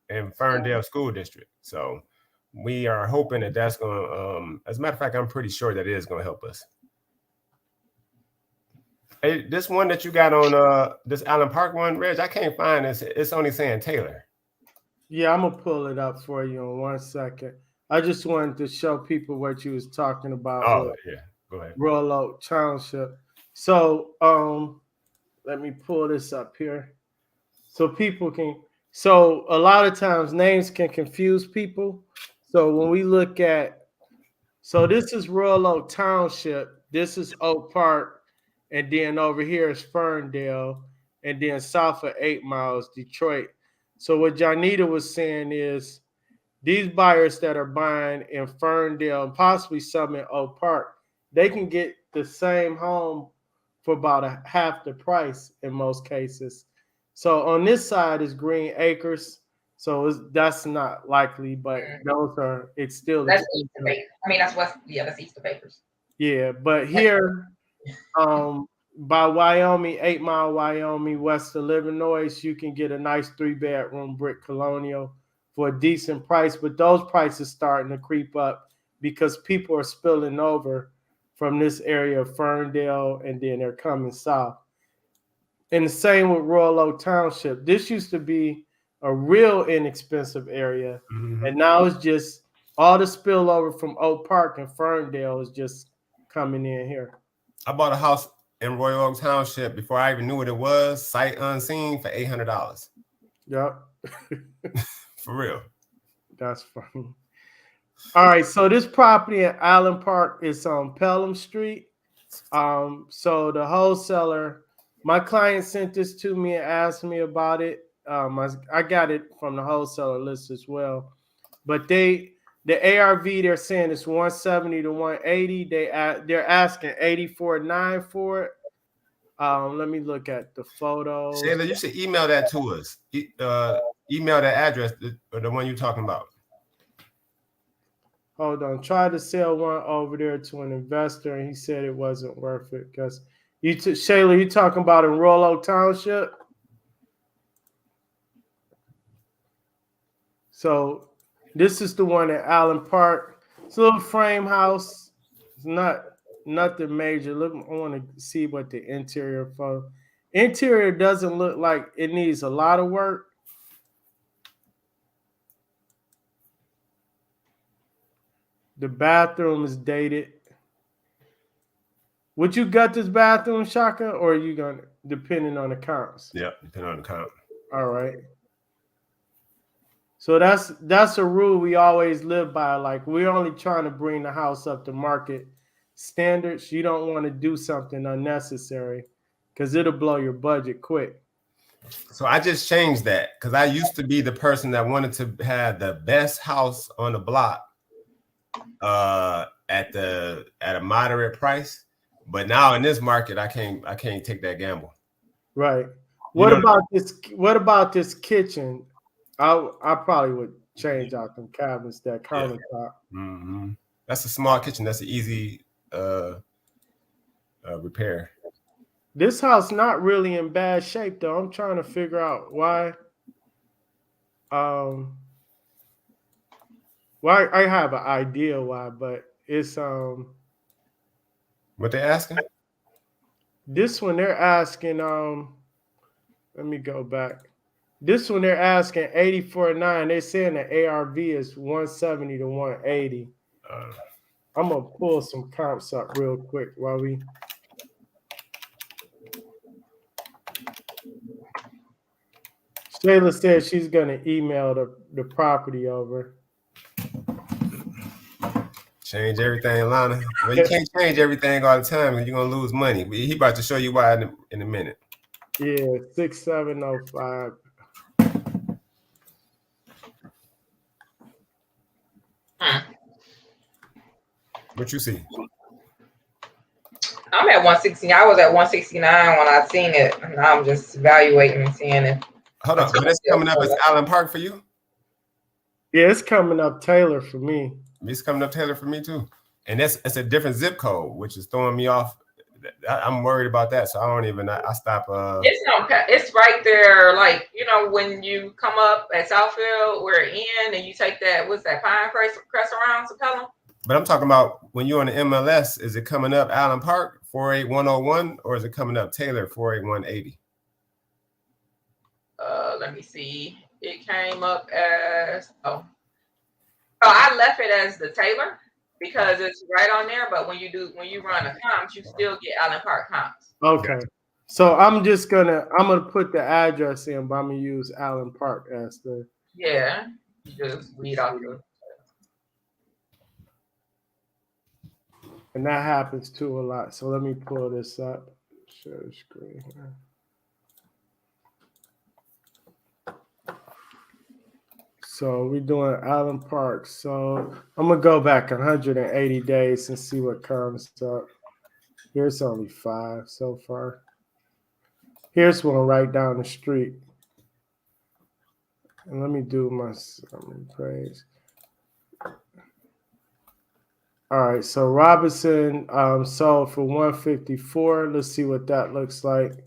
[SPEAKER 3] and Ferndale School District. So we are hoping that that's going to, as a matter of fact, I'm pretty sure that it is going to help us. Hey, this one that you got on this Allen Park one, Reg, I can't find this. It's only saying Taylor.
[SPEAKER 2] Yeah, I'm going to pull it up for you in 1 second. I just wanted to show people what you was talking about.
[SPEAKER 3] Oh, yeah. Go ahead.
[SPEAKER 2] Royal Oak Township. So let me pull this up here so people can. So a lot of times names can confuse people. So when we look at, so this is Royal Oak Township, this is Oak Park, and then over here is Ferndale, and then south of 8 Miles, Detroit. So what Janita was saying is these buyers that are buying in Ferndale and possibly some in Oak Park, they can get the same home for about half the price in most cases. So on this side is Green Acres. So that's not likely, but those are, it's still.
[SPEAKER 1] That's east of Bakers. I mean, that's west. Yeah, that's east of Bakers.
[SPEAKER 2] Yeah, but here, by Wyoming, 8 Mile, Wyoming, west of Illinois, you can get a nice 3-bedroom brick colonial for a decent price. But those prices starting to creep up because people are spilling over from this area of Ferndale, and then they're coming south. And the same with Royal Oak Township. This used to be a real inexpensive area, and now it's just all the spillover from Oak Park and Ferndale is just coming in here.
[SPEAKER 3] I bought a house in Royal Oak Township before I even knew what it was, sight unseen, for $800.
[SPEAKER 2] Yep.
[SPEAKER 3] For real.
[SPEAKER 2] That's funny. All right, so this property in Allen Park is on Pelham Street. So the wholesaler, my client sent this to me and asked me about it. I got it from the wholesaler list as well. But the The ARV they're saying is 170 to 180. They're asking 84.9 for it. Let me look at the photos.
[SPEAKER 3] Shayla, you should email that to us. Email that address, the one you're talking about.
[SPEAKER 2] Hold on. Tried to sell one over there to an investor, and he said it wasn't worth it. Because Shayla, you talking about in Rollo Township? So this is the one at Allen Park. It's a little frame house. It's nothing major. Look, I want to see what the interior for. Interior doesn't look like it needs a lot of work. The bathroom is dated. Would you gut this bathroom, Shaka, or are you gonna depending on the counts?
[SPEAKER 3] Yeah, depending on the count.
[SPEAKER 2] All right. So that's a rule we always live by. Like, we're only trying to bring the house up to market standards. You don't want to do something unnecessary because it'll blow your budget quick.
[SPEAKER 3] So I just changed that because I used to be the person that wanted to have the best house on the block at a moderate price. But now in this market, I can't take that gamble.
[SPEAKER 2] Right. What about this kitchen? I probably would change out them cabinets, that countertop.
[SPEAKER 3] Yeah. Mm-hmm. That's a small kitchen. That's an easy repair.
[SPEAKER 2] This house not really in bad shape though. I'm trying to figure out why. Well, I have an idea why, but it's
[SPEAKER 3] What they asking?
[SPEAKER 2] This one they're asking let me go back. This one they're asking 84.9. They're saying the ARV is 170 to 180. I'm gonna pull some comps up real quick while we. Shayla said she's gonna email the property over.
[SPEAKER 3] Change everything, Lana. Well, you can't change everything all the time because you're gonna lose money. He about to show you why in a minute.
[SPEAKER 2] Yeah, 6705.
[SPEAKER 3] What you see?
[SPEAKER 1] I'm at 160. I was at 169 when I seen it. And now I'm just evaluating and seeing it.
[SPEAKER 3] Hold on, but it's coming up as Allen Park for you?
[SPEAKER 2] Yeah, it's coming up Taylor for me.
[SPEAKER 3] It's coming up Taylor for me too. And it's a different zip code, which is throwing me off. I'm worried about that, so I stop.
[SPEAKER 1] It's right there, like, you know, when you come up at Southfield, we're in, and you take that, what's that, Pinecrest around Sapelum?
[SPEAKER 3] But I'm talking about when you're on the MLS, is it coming up Allen Park 48101 or is it coming up Taylor 48180?
[SPEAKER 1] Let me see. It came up as I left it as the Taylor because it's right on there. But when you run the comps, you still get Allen Park comps.
[SPEAKER 2] Okay. So I'm gonna put the address in, but I'm gonna use Allen Park as the.
[SPEAKER 1] Yeah. Just read off the.
[SPEAKER 2] And that happens too a lot. So let me pull this up. Share the screen here. So we're doing Allen Park. So I'm gonna go back 180 days and see what comes up. Here's only 5 so far. Here's one right down the street. And let me do my summary praise. All right, so Robinson sold for 154. Let's see what that looks like.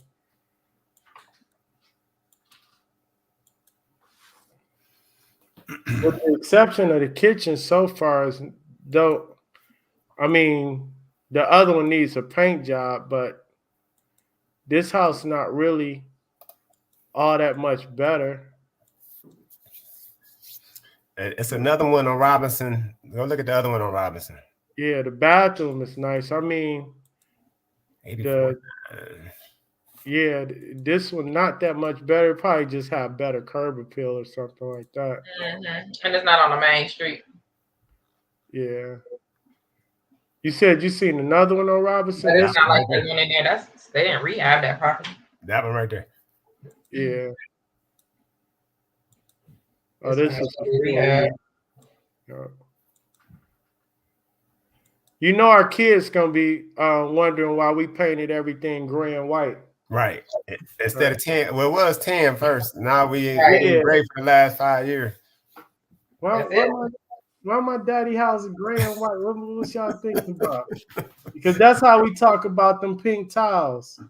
[SPEAKER 2] With the exception of the kitchen so far, the other one needs a paint job, but this house not really all that much better.
[SPEAKER 3] It's another one on Robinson. Go look at the other one on Robinson.
[SPEAKER 2] Yeah, the bathroom is nice. I mean,
[SPEAKER 3] 84.
[SPEAKER 2] This one not that much better. Probably just have better curb appeal or something like that.
[SPEAKER 1] Mm-hmm. And it's not on the main street.
[SPEAKER 2] Yeah. You said you seen another one on Robinson?
[SPEAKER 1] But it's not like there's one in there. They didn't rehab that property.
[SPEAKER 3] That one right there.
[SPEAKER 2] Yeah. Oh, this is
[SPEAKER 1] rehab.
[SPEAKER 2] Yeah. You know our kids gonna be wondering why we painted everything gray and white.
[SPEAKER 3] Right. Instead of 10, well, it was 10 first. Now we
[SPEAKER 2] Yeah.
[SPEAKER 3] gray for the last 5 years.
[SPEAKER 2] Why my daddy house is gray and white? What y'all thinking about? Because that's how we talk about them pink tiles,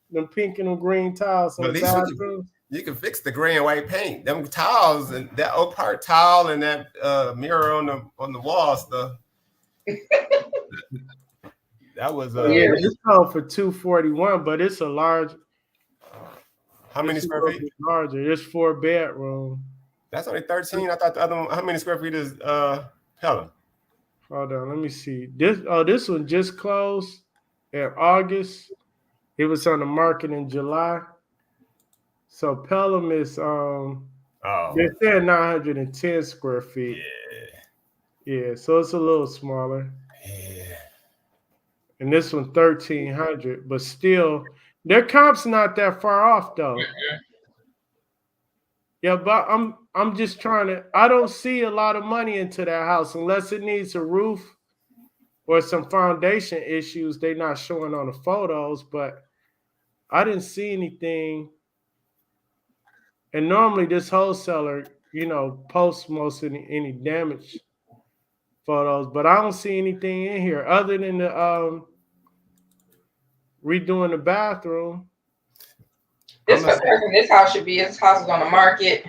[SPEAKER 2] them pink and them green tiles in
[SPEAKER 3] But
[SPEAKER 2] the
[SPEAKER 3] at least
[SPEAKER 2] bathroom.
[SPEAKER 3] you can fix the gray and white paint. Them tiles and that oak part tile and that mirror on the wall stuff. That was
[SPEAKER 2] Yeah, it's sold for $241, but it's a large.
[SPEAKER 3] How many square feet?
[SPEAKER 2] Larger. It's 4 bedroom.
[SPEAKER 3] That's only 13. I thought the other one. How many square feet is Pelham?
[SPEAKER 2] Hold on, let me see. This one just closed in August. It was on the market in July. So Pelham is they said 910 square feet. Yeah, so it's a little smaller.
[SPEAKER 3] Yeah.
[SPEAKER 2] And this one 1,300, but still their comp's not that far off though. Yeah, but I'm just trying to. I don't see a lot of money into that house unless it needs a roof or some foundation issues. They're not showing on the photos, but I didn't see anything. And normally this wholesaler, posts most of any damage photos, but I don't see anything in here other than the redoing the bathroom.
[SPEAKER 1] This house is on the market.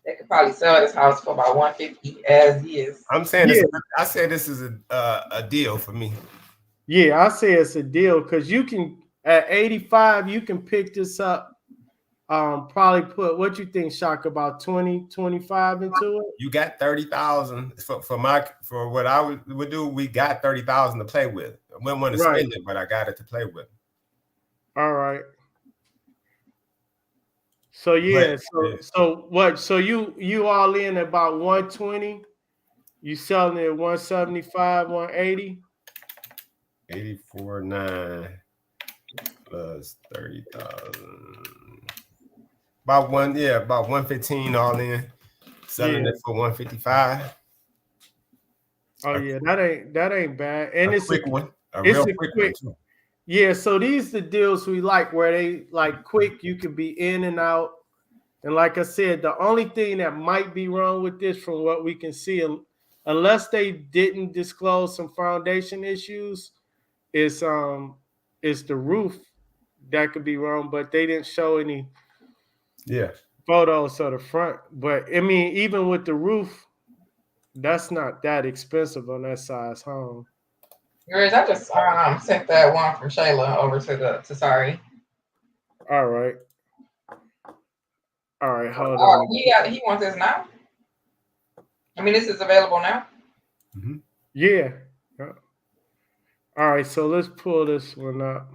[SPEAKER 1] They could probably sell this house for about $150 as is.
[SPEAKER 3] I'm saying I said this is a deal for me.
[SPEAKER 2] Yeah, I say it's a deal because you can at 85, you can pick this up. Probably put what you think, Shock, about 20, 25 into it.
[SPEAKER 3] You got 30,000 for what I would do. We got 30,000 to play with. I wouldn't want to spend it, but I got it to play with.
[SPEAKER 2] All right. So yeah, so what? So you all in about 120? You selling it at 175, 180?
[SPEAKER 3] 84.9 plus 30,000. About 115 all in. Selling it for 155.
[SPEAKER 2] Oh yeah, that ain't bad. And it's
[SPEAKER 3] quick one.
[SPEAKER 2] It's a quick one too. Yeah, so these the deals we like where they like quick, you can be in and out. And like I said, the only thing that might be wrong with this from what we can see, unless they didn't disclose some foundation issues, is the roof that could be wrong, but they didn't show any photos of the front. But I mean, even with the roof, that's not that expensive on that size home.
[SPEAKER 1] Yours, I just sent that one from Shayla over to TSARE.
[SPEAKER 2] All right. Hold on.
[SPEAKER 1] He wants this now. I mean, this is available now.
[SPEAKER 2] Mm-hmm. Yeah. All right, so let's pull this one up.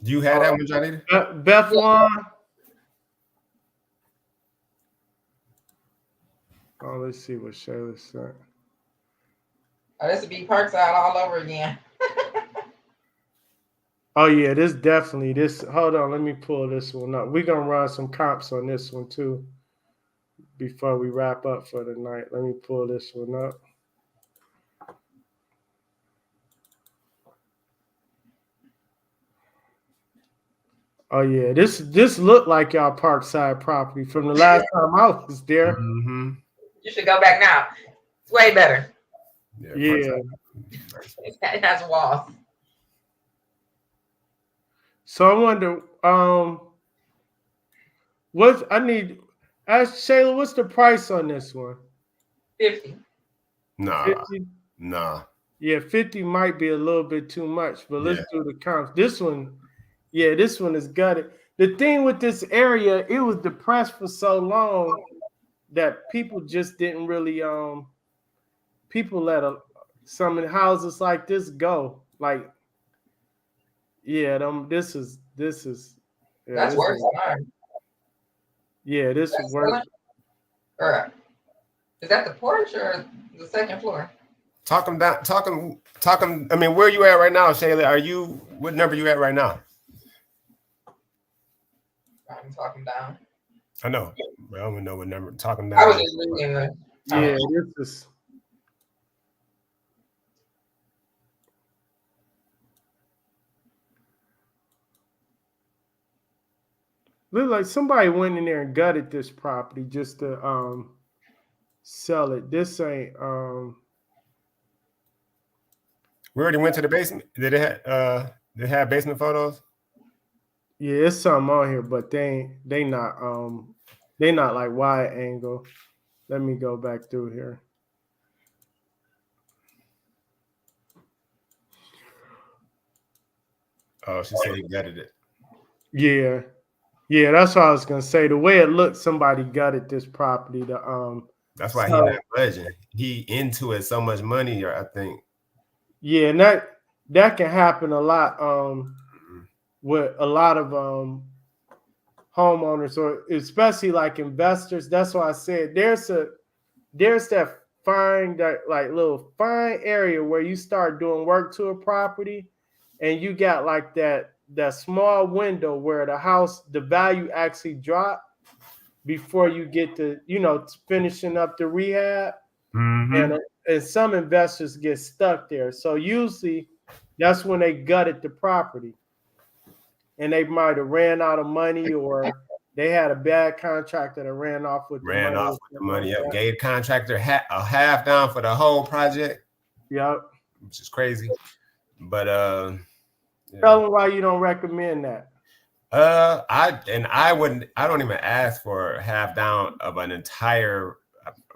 [SPEAKER 3] Do you have that one, Johnny?
[SPEAKER 2] Bethlehem. Oh, let's see what Shayla said.
[SPEAKER 1] Oh, this would be Parkside all over again.
[SPEAKER 2] Oh yeah, this. Hold on, let me pull this one up. We're gonna run some comps on this one too before we wrap up for the night. Let me pull this one up. Oh yeah, this looked like y'all Parkside property from the last time I was there.
[SPEAKER 3] Mm-hmm.
[SPEAKER 1] You should go back now. It's way better.
[SPEAKER 2] Yeah.
[SPEAKER 1] It has walls.
[SPEAKER 2] So I wonder, ask Shayla, what's the price on this one?
[SPEAKER 1] 50.
[SPEAKER 3] Nah.
[SPEAKER 2] 50?
[SPEAKER 3] Nah.
[SPEAKER 2] Yeah, 50 might be a little bit too much, but let's do the comps. This one is gutted. The thing with this area, it was depressed for so long that people just didn't really people let some of the houses like this go. Like, this is
[SPEAKER 1] that's worse than mine.
[SPEAKER 2] Yeah, this is worse.
[SPEAKER 1] Or is that the porch or the second floor?
[SPEAKER 3] Talk them down. I mean, where are you at right now, Shayla? What number you at right now?
[SPEAKER 1] I'm talking down.
[SPEAKER 3] I know. I don't even know what number. Talking down.
[SPEAKER 1] I was just reading
[SPEAKER 2] this is. Look like somebody went in there and gutted this property just to sell it. This ain't
[SPEAKER 3] We already went to the basement. Did they have basement photos?
[SPEAKER 2] Yeah, it's something on here, but they not like wide angle. Let me go back through here.
[SPEAKER 3] Oh, she said he gutted it.
[SPEAKER 2] Yeah. Yeah, that's what I was gonna say. The way it looked, somebody gutted this property to
[SPEAKER 3] That's why he's not budging. He into it so much money, I think.
[SPEAKER 2] Yeah, and that can happen a lot with a lot of homeowners, or especially like investors. That's why I said there's that fine, that like little fine area where you start doing work to a property, and you got like that small window where the value actually drop before you get to finishing up the rehab. And some investors get stuck there. So usually that's when they gutted the property, and they might have ran out of money, or they had a bad contractor that ran off with the money.
[SPEAKER 3] Yep. Gave the contractor a half down for the whole project.
[SPEAKER 2] Yep.
[SPEAKER 3] Which is crazy. But
[SPEAKER 2] tell them why you don't recommend that.
[SPEAKER 3] I don't even ask for half down of an entire.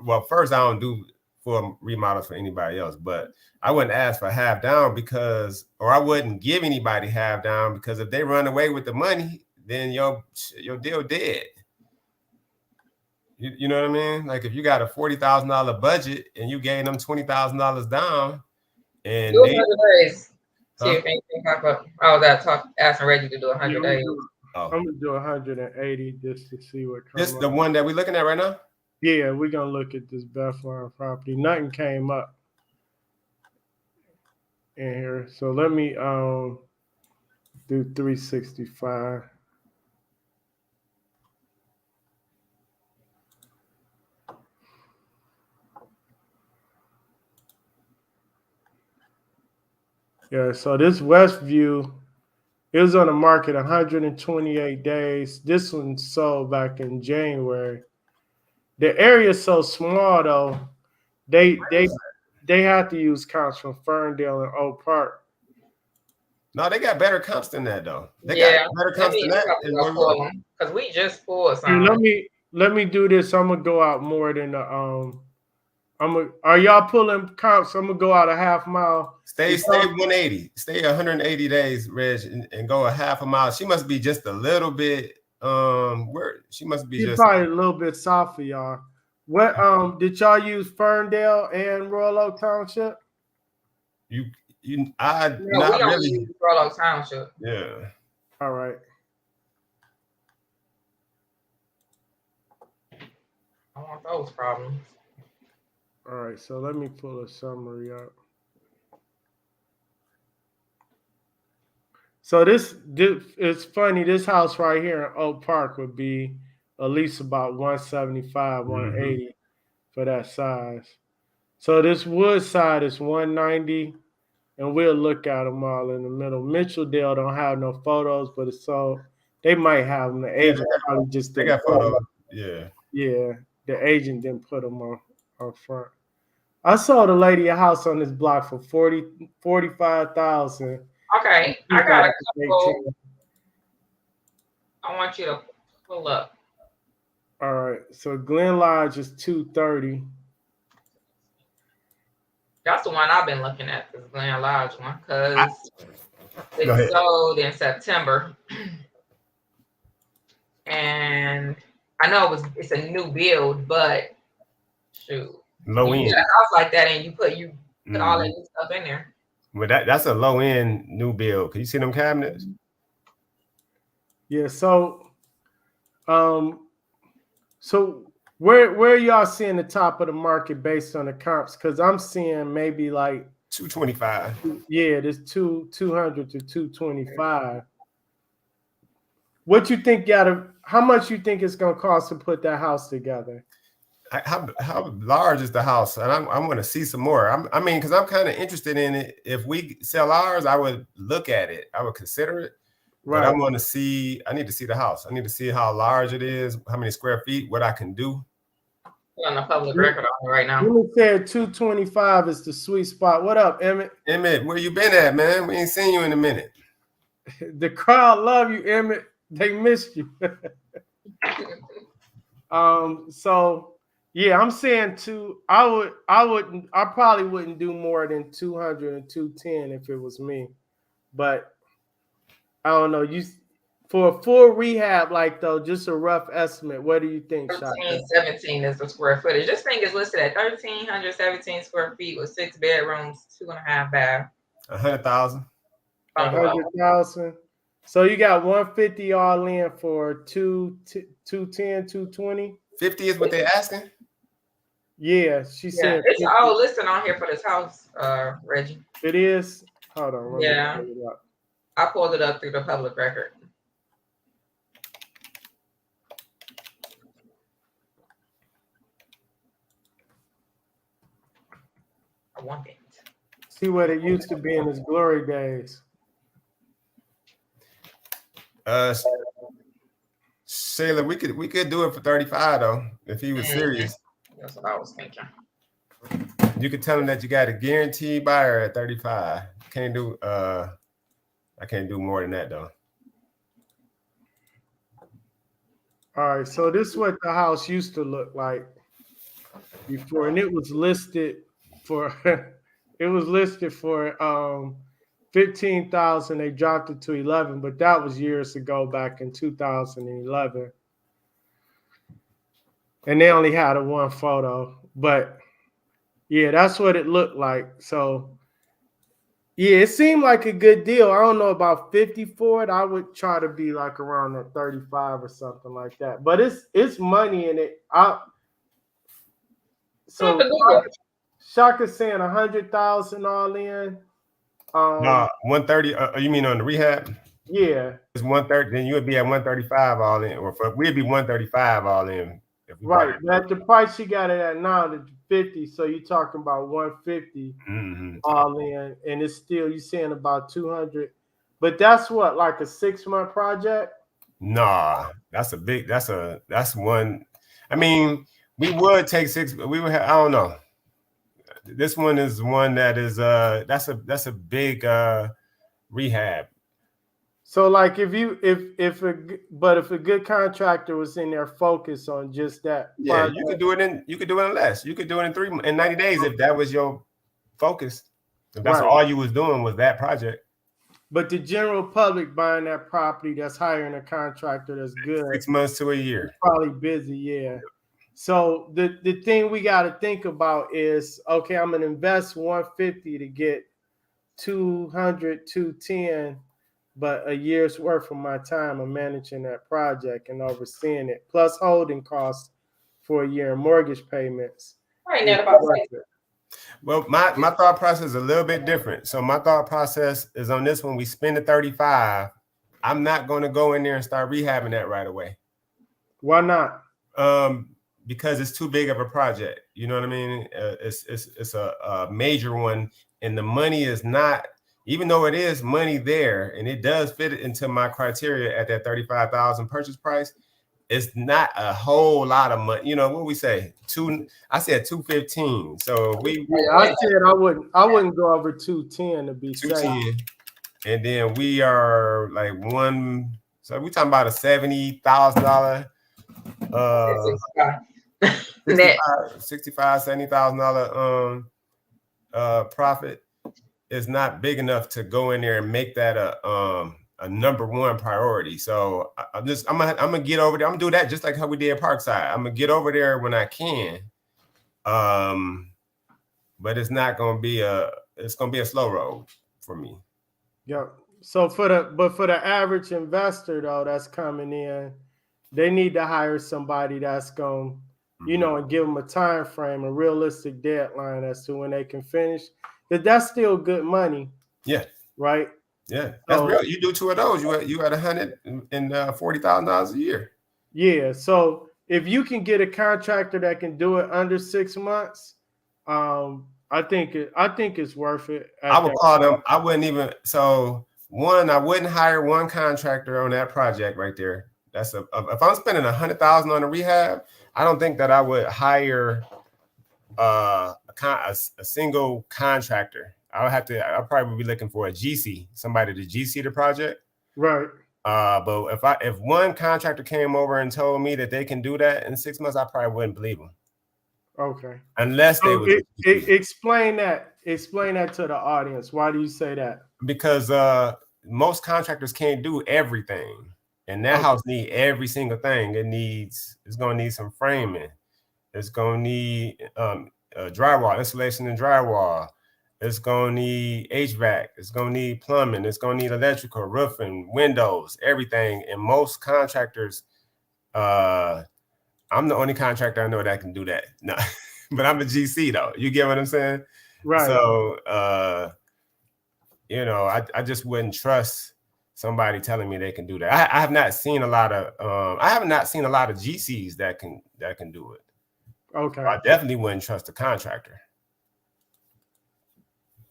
[SPEAKER 3] Well, first, I don't do full remodels for anybody else, but I wouldn't ask for half down or I wouldn't give anybody half down, because if they run away with the money, then your deal dead. You know what I mean? Like if you got a $40,000 budget and you gave them $20,000 down, and
[SPEAKER 1] see if anything pop up. I was asking Reggie to do 100 days.
[SPEAKER 2] I'm gonna do 180 just to see what comes.
[SPEAKER 3] This the one that we're looking at right now?
[SPEAKER 2] Yeah, we're gonna look at this Bethlehem property. Nothing came up in here. So let me do 365. Yeah, so this Westview, it was on the market 128 days. This one sold back in January. The area is so small though, they have to use comps from Ferndale and Oak Park.
[SPEAKER 3] No, they got better comps than that though. They got better comps than that.
[SPEAKER 1] Because we just pulled some.
[SPEAKER 2] Let me do this. I'm gonna go out more than the are y'all pulling comps? I'm gonna go out a half mile.
[SPEAKER 3] Stay 180. Stay 180 days, Reg, and go a half a mile. She must be just a little bit. Where she must be? She's
[SPEAKER 2] probably a little bit south for y'all. What did y'all use Ferndale and Royal Oak Township?
[SPEAKER 1] We don't use Royal Oak Township.
[SPEAKER 3] Yeah.
[SPEAKER 2] All right.
[SPEAKER 1] I want those problems.
[SPEAKER 2] All right, so let me pull a summary up. So this it's funny. This house right here in Oak Park would be at least about 175, 180 for that size. So this wood side is 190, and we'll look at them all in the middle. Mitchelldale don't have no photos, but it's so they might have them. The agent probably just
[SPEAKER 3] they got photos. Yeah.
[SPEAKER 2] Yeah, the agent didn't put them on front. I sold a lady a house on this block for $45,000.
[SPEAKER 1] Okay, I got a couple. I want you to pull up.
[SPEAKER 2] All right, so Glen Lodge is 230.
[SPEAKER 1] That's the one I've been looking at, this Glen Lodge one, because it sold in September, and I know it's a new build, but shoot,
[SPEAKER 3] low end.
[SPEAKER 1] You get a house like that, and you put all that new stuff in there.
[SPEAKER 3] Well, that's a low end new build. Can you see them cabinets?
[SPEAKER 2] Yeah. So, where y'all seeing the top of the market based on the comps? Because I'm seeing maybe like
[SPEAKER 3] 225.
[SPEAKER 2] Yeah, there's 200 to 225. What you think? How much you think it's gonna cost to put that house together?
[SPEAKER 3] How large is the house? And I'm going to see some more. Because I'm kind of interested in it. If we sell ours, I would look at it. I would consider it. But I want to see. I need to see the house. I need to see how large it is, how many square feet, what I can do.
[SPEAKER 1] On the public record on right now.
[SPEAKER 2] You said 225 is the sweet spot. What up, Emmett?
[SPEAKER 3] Emmett, where you been at, man? We ain't seen you in a minute.
[SPEAKER 2] The crowd love you, Emmett. They missed you. So yeah, I'm saying I probably wouldn't do more than 200 and 210 if it was me. But I don't know. For a full rehab, like though, just a rough estimate. What do you think,
[SPEAKER 1] 17 is the square footage. This thing is listed at 1,317 square feet with 6 bedrooms, 2.5 baths.
[SPEAKER 3] 100,000.
[SPEAKER 2] 100,000. So you got 150 all in for 210, 220.
[SPEAKER 3] 50 is what they're asking.
[SPEAKER 2] Yeah, she said
[SPEAKER 1] it's all listed on here for this house, Reggie.
[SPEAKER 2] It is. Hold on.
[SPEAKER 1] Yeah, I pulled it up through the public record. I want it.
[SPEAKER 2] See what it used to be in its glory days.
[SPEAKER 3] Shayla, we could do it for 35 though, if he was serious.
[SPEAKER 1] That's what I was thinking.
[SPEAKER 3] You could tell him that you got a guaranteed buyer at 35. Can't do I can't do more than that though.
[SPEAKER 2] All right, so this is what the house used to look like before, and it was listed for $15,000. They dropped it to 11, but that was years ago, back in 2011. And they only had one photo, but yeah, that's what it looked like. So yeah, it seemed like a good deal. I don't know about 50 for it. I would try to be like around at 35 or something like that. But it's money in it. Shaka's saying 100,000 all in.
[SPEAKER 3] 130. You mean on the rehab?
[SPEAKER 2] Yeah,
[SPEAKER 3] it's 130. Then you would be at 135 all in, or we'd be 135 all in.
[SPEAKER 2] Right. At the price she got it at now, the 50. So you're talking about 150 all in, and it's still you saying about 200. But that's what, like a 6-month project?
[SPEAKER 3] Nah, that's one. I mean, we would take 6. We would have. I don't know. This one is one that is that's a big rehab. So like if a good contractor was in there focused on just that, project, you could do it in less. You could do it in 90 days if that was your focus. If that's all you was doing was that project. But the general public buying that property that's hiring a contractor that's good 6 months to a year. Probably busy, yeah. So the thing we got to think about is, okay, I'm gonna invest 150 to get 200, 210. But a year's worth of my time of managing that project and overseeing it, plus holding costs for a year and mortgage payments. Well, my thought process is a little bit different. So my thought process is on this one, we spend the 35. I'm not going to go in there and start rehabbing that right away. Why not? Because it's too big of a project. You know what I mean? It's a major one, and the money is not. Even though it is money there and it does fit into my criteria at that 35,000 purchase price, it's not a whole lot of money. You know what we say? I said 215. So I said I wouldn't go over 210 to be 210. Safe. And then we are like so we talking about a $70,000 $70,000 profit. Is not big enough to go in there and make that a number one priority. So I'm gonna get over there. I'm gonna do that just like how we did Parkside. I'm gonna get over there when I can. But it's not gonna be it's gonna be a slow road for me. Yeah. So for the average investor though that's coming in, they need to hire somebody that's gonna, and give them a time frame, a realistic deadline as to when they can finish. That's still good money. Yeah. Right. Yeah. That's real. You do 2 of those, you at $140,000 a year. Yeah. So if you can get a contractor that can do it under 6 months, I think it's worth it. I would call them. I wouldn't even. So one, I wouldn't hire one contractor on that project right there. That's if I'm spending $100,000 on a rehab, I don't think that I would hire a single contractor. I'll probably be looking for a GC, somebody to GC the project.
[SPEAKER 2] Right.
[SPEAKER 3] But if one contractor came over and told me that they can do that in 6 months, I probably wouldn't believe them.
[SPEAKER 2] Okay.
[SPEAKER 3] Unless they would
[SPEAKER 2] explain that. Explain that to the audience. Why do you say that?
[SPEAKER 3] Because most contractors can't do everything, and that house need every single thing. It's gonna need some framing. It's gonna need drywall, installation and drywall. It's gonna need HVAC. It's gonna need plumbing. It's gonna need electrical, roofing, windows, everything. And most contractors, I'm the only contractor I know that can do that. No, but I'm a GC though. You get what I'm saying?
[SPEAKER 2] Right.
[SPEAKER 3] So, you know, I just wouldn't trust somebody telling me they can do that. I have not seen a lot of GCs that can do it.
[SPEAKER 2] Okay.
[SPEAKER 3] So I definitely wouldn't trust a contractor.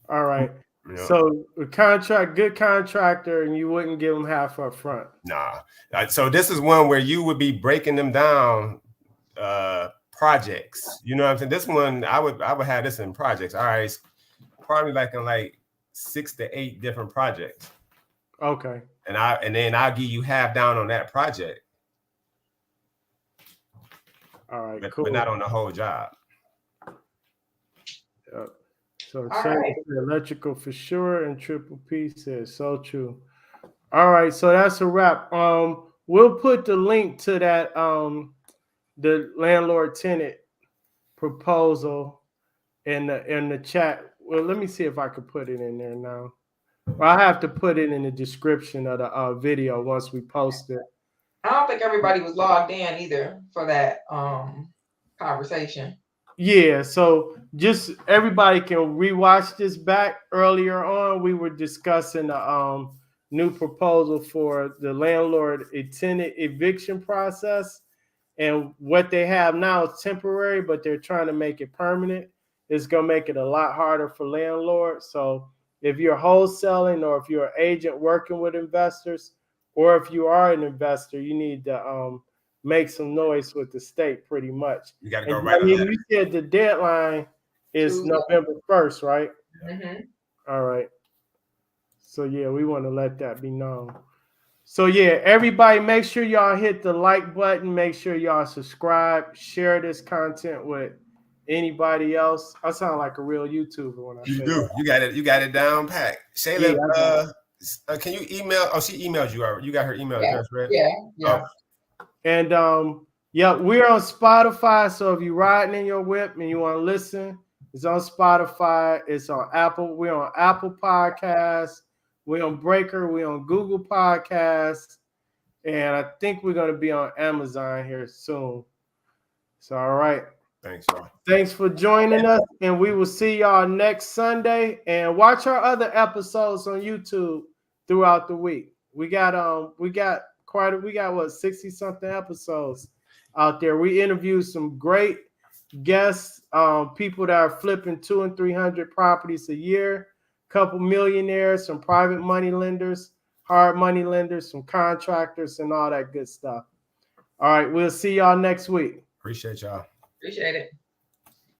[SPEAKER 2] All right. You know? So good contractor, and you wouldn't give them half up front.
[SPEAKER 3] Nah. So this is one where you would be breaking them down projects. You know what I'm saying? This one I would have this in projects. All right, probably in 6 to 8 different projects.
[SPEAKER 2] Okay.
[SPEAKER 3] And then I'll give you half down on that project.
[SPEAKER 2] All right,
[SPEAKER 3] but,
[SPEAKER 2] cool.
[SPEAKER 3] But not on the whole job.
[SPEAKER 2] Yep. So right. Electrical for sure, and Triple P says so true. All right, so that's a wrap. We'll put the link to that the landlord tenant proposal in the chat. Well, let me see if I could put it in there now. Well, I have to put it in the description of the video once we post it.
[SPEAKER 1] I don't think everybody was logged in either for that conversation.
[SPEAKER 2] Yeah, so just everybody can rewatch this back. Earlier on, we were discussing the new proposal for the landlord tenant eviction process, and what they have now is temporary, but they're trying to make it permanent. It's going to make it a lot harder for landlords. So if you're wholesaling, or if you're an agent working with investors, or if you are an investor, you need to make some noise with the state, pretty much.
[SPEAKER 3] You got to go right.
[SPEAKER 2] You said the deadline is November 1st, right?
[SPEAKER 1] Mm-hmm.
[SPEAKER 2] All right. So yeah, we want to let that be known. So yeah, everybody, make sure y'all hit the like button. Make sure y'all subscribe. Share this content with anybody else. I sound like a real YouTuber when I say that.
[SPEAKER 3] You got it down pat. Shayla, can you email? Oh, she emailed you already. You got her email address, right?
[SPEAKER 1] Yeah.
[SPEAKER 3] Oh.
[SPEAKER 2] And yeah, we're on Spotify. So if you're riding in your whip and you want to listen, it's on Spotify. It's on Apple. We're on Apple Podcasts. We're on Breaker. We're on Google Podcasts. And I think we're going to be on Amazon here soon. So, all right.
[SPEAKER 3] Thanks, y'all.
[SPEAKER 2] Thanks for joining us. And we will see y'all next Sunday. And watch our other episodes on YouTube throughout the week. We got 60-something episodes out there. We interviewed some great guests, people that are flipping 200 and 300 properties a year, couple millionaires, some private money lenders, hard money lenders, some contractors, and all that good stuff. All right, we'll see y'all next week.
[SPEAKER 3] Appreciate y'all.
[SPEAKER 1] Appreciate it.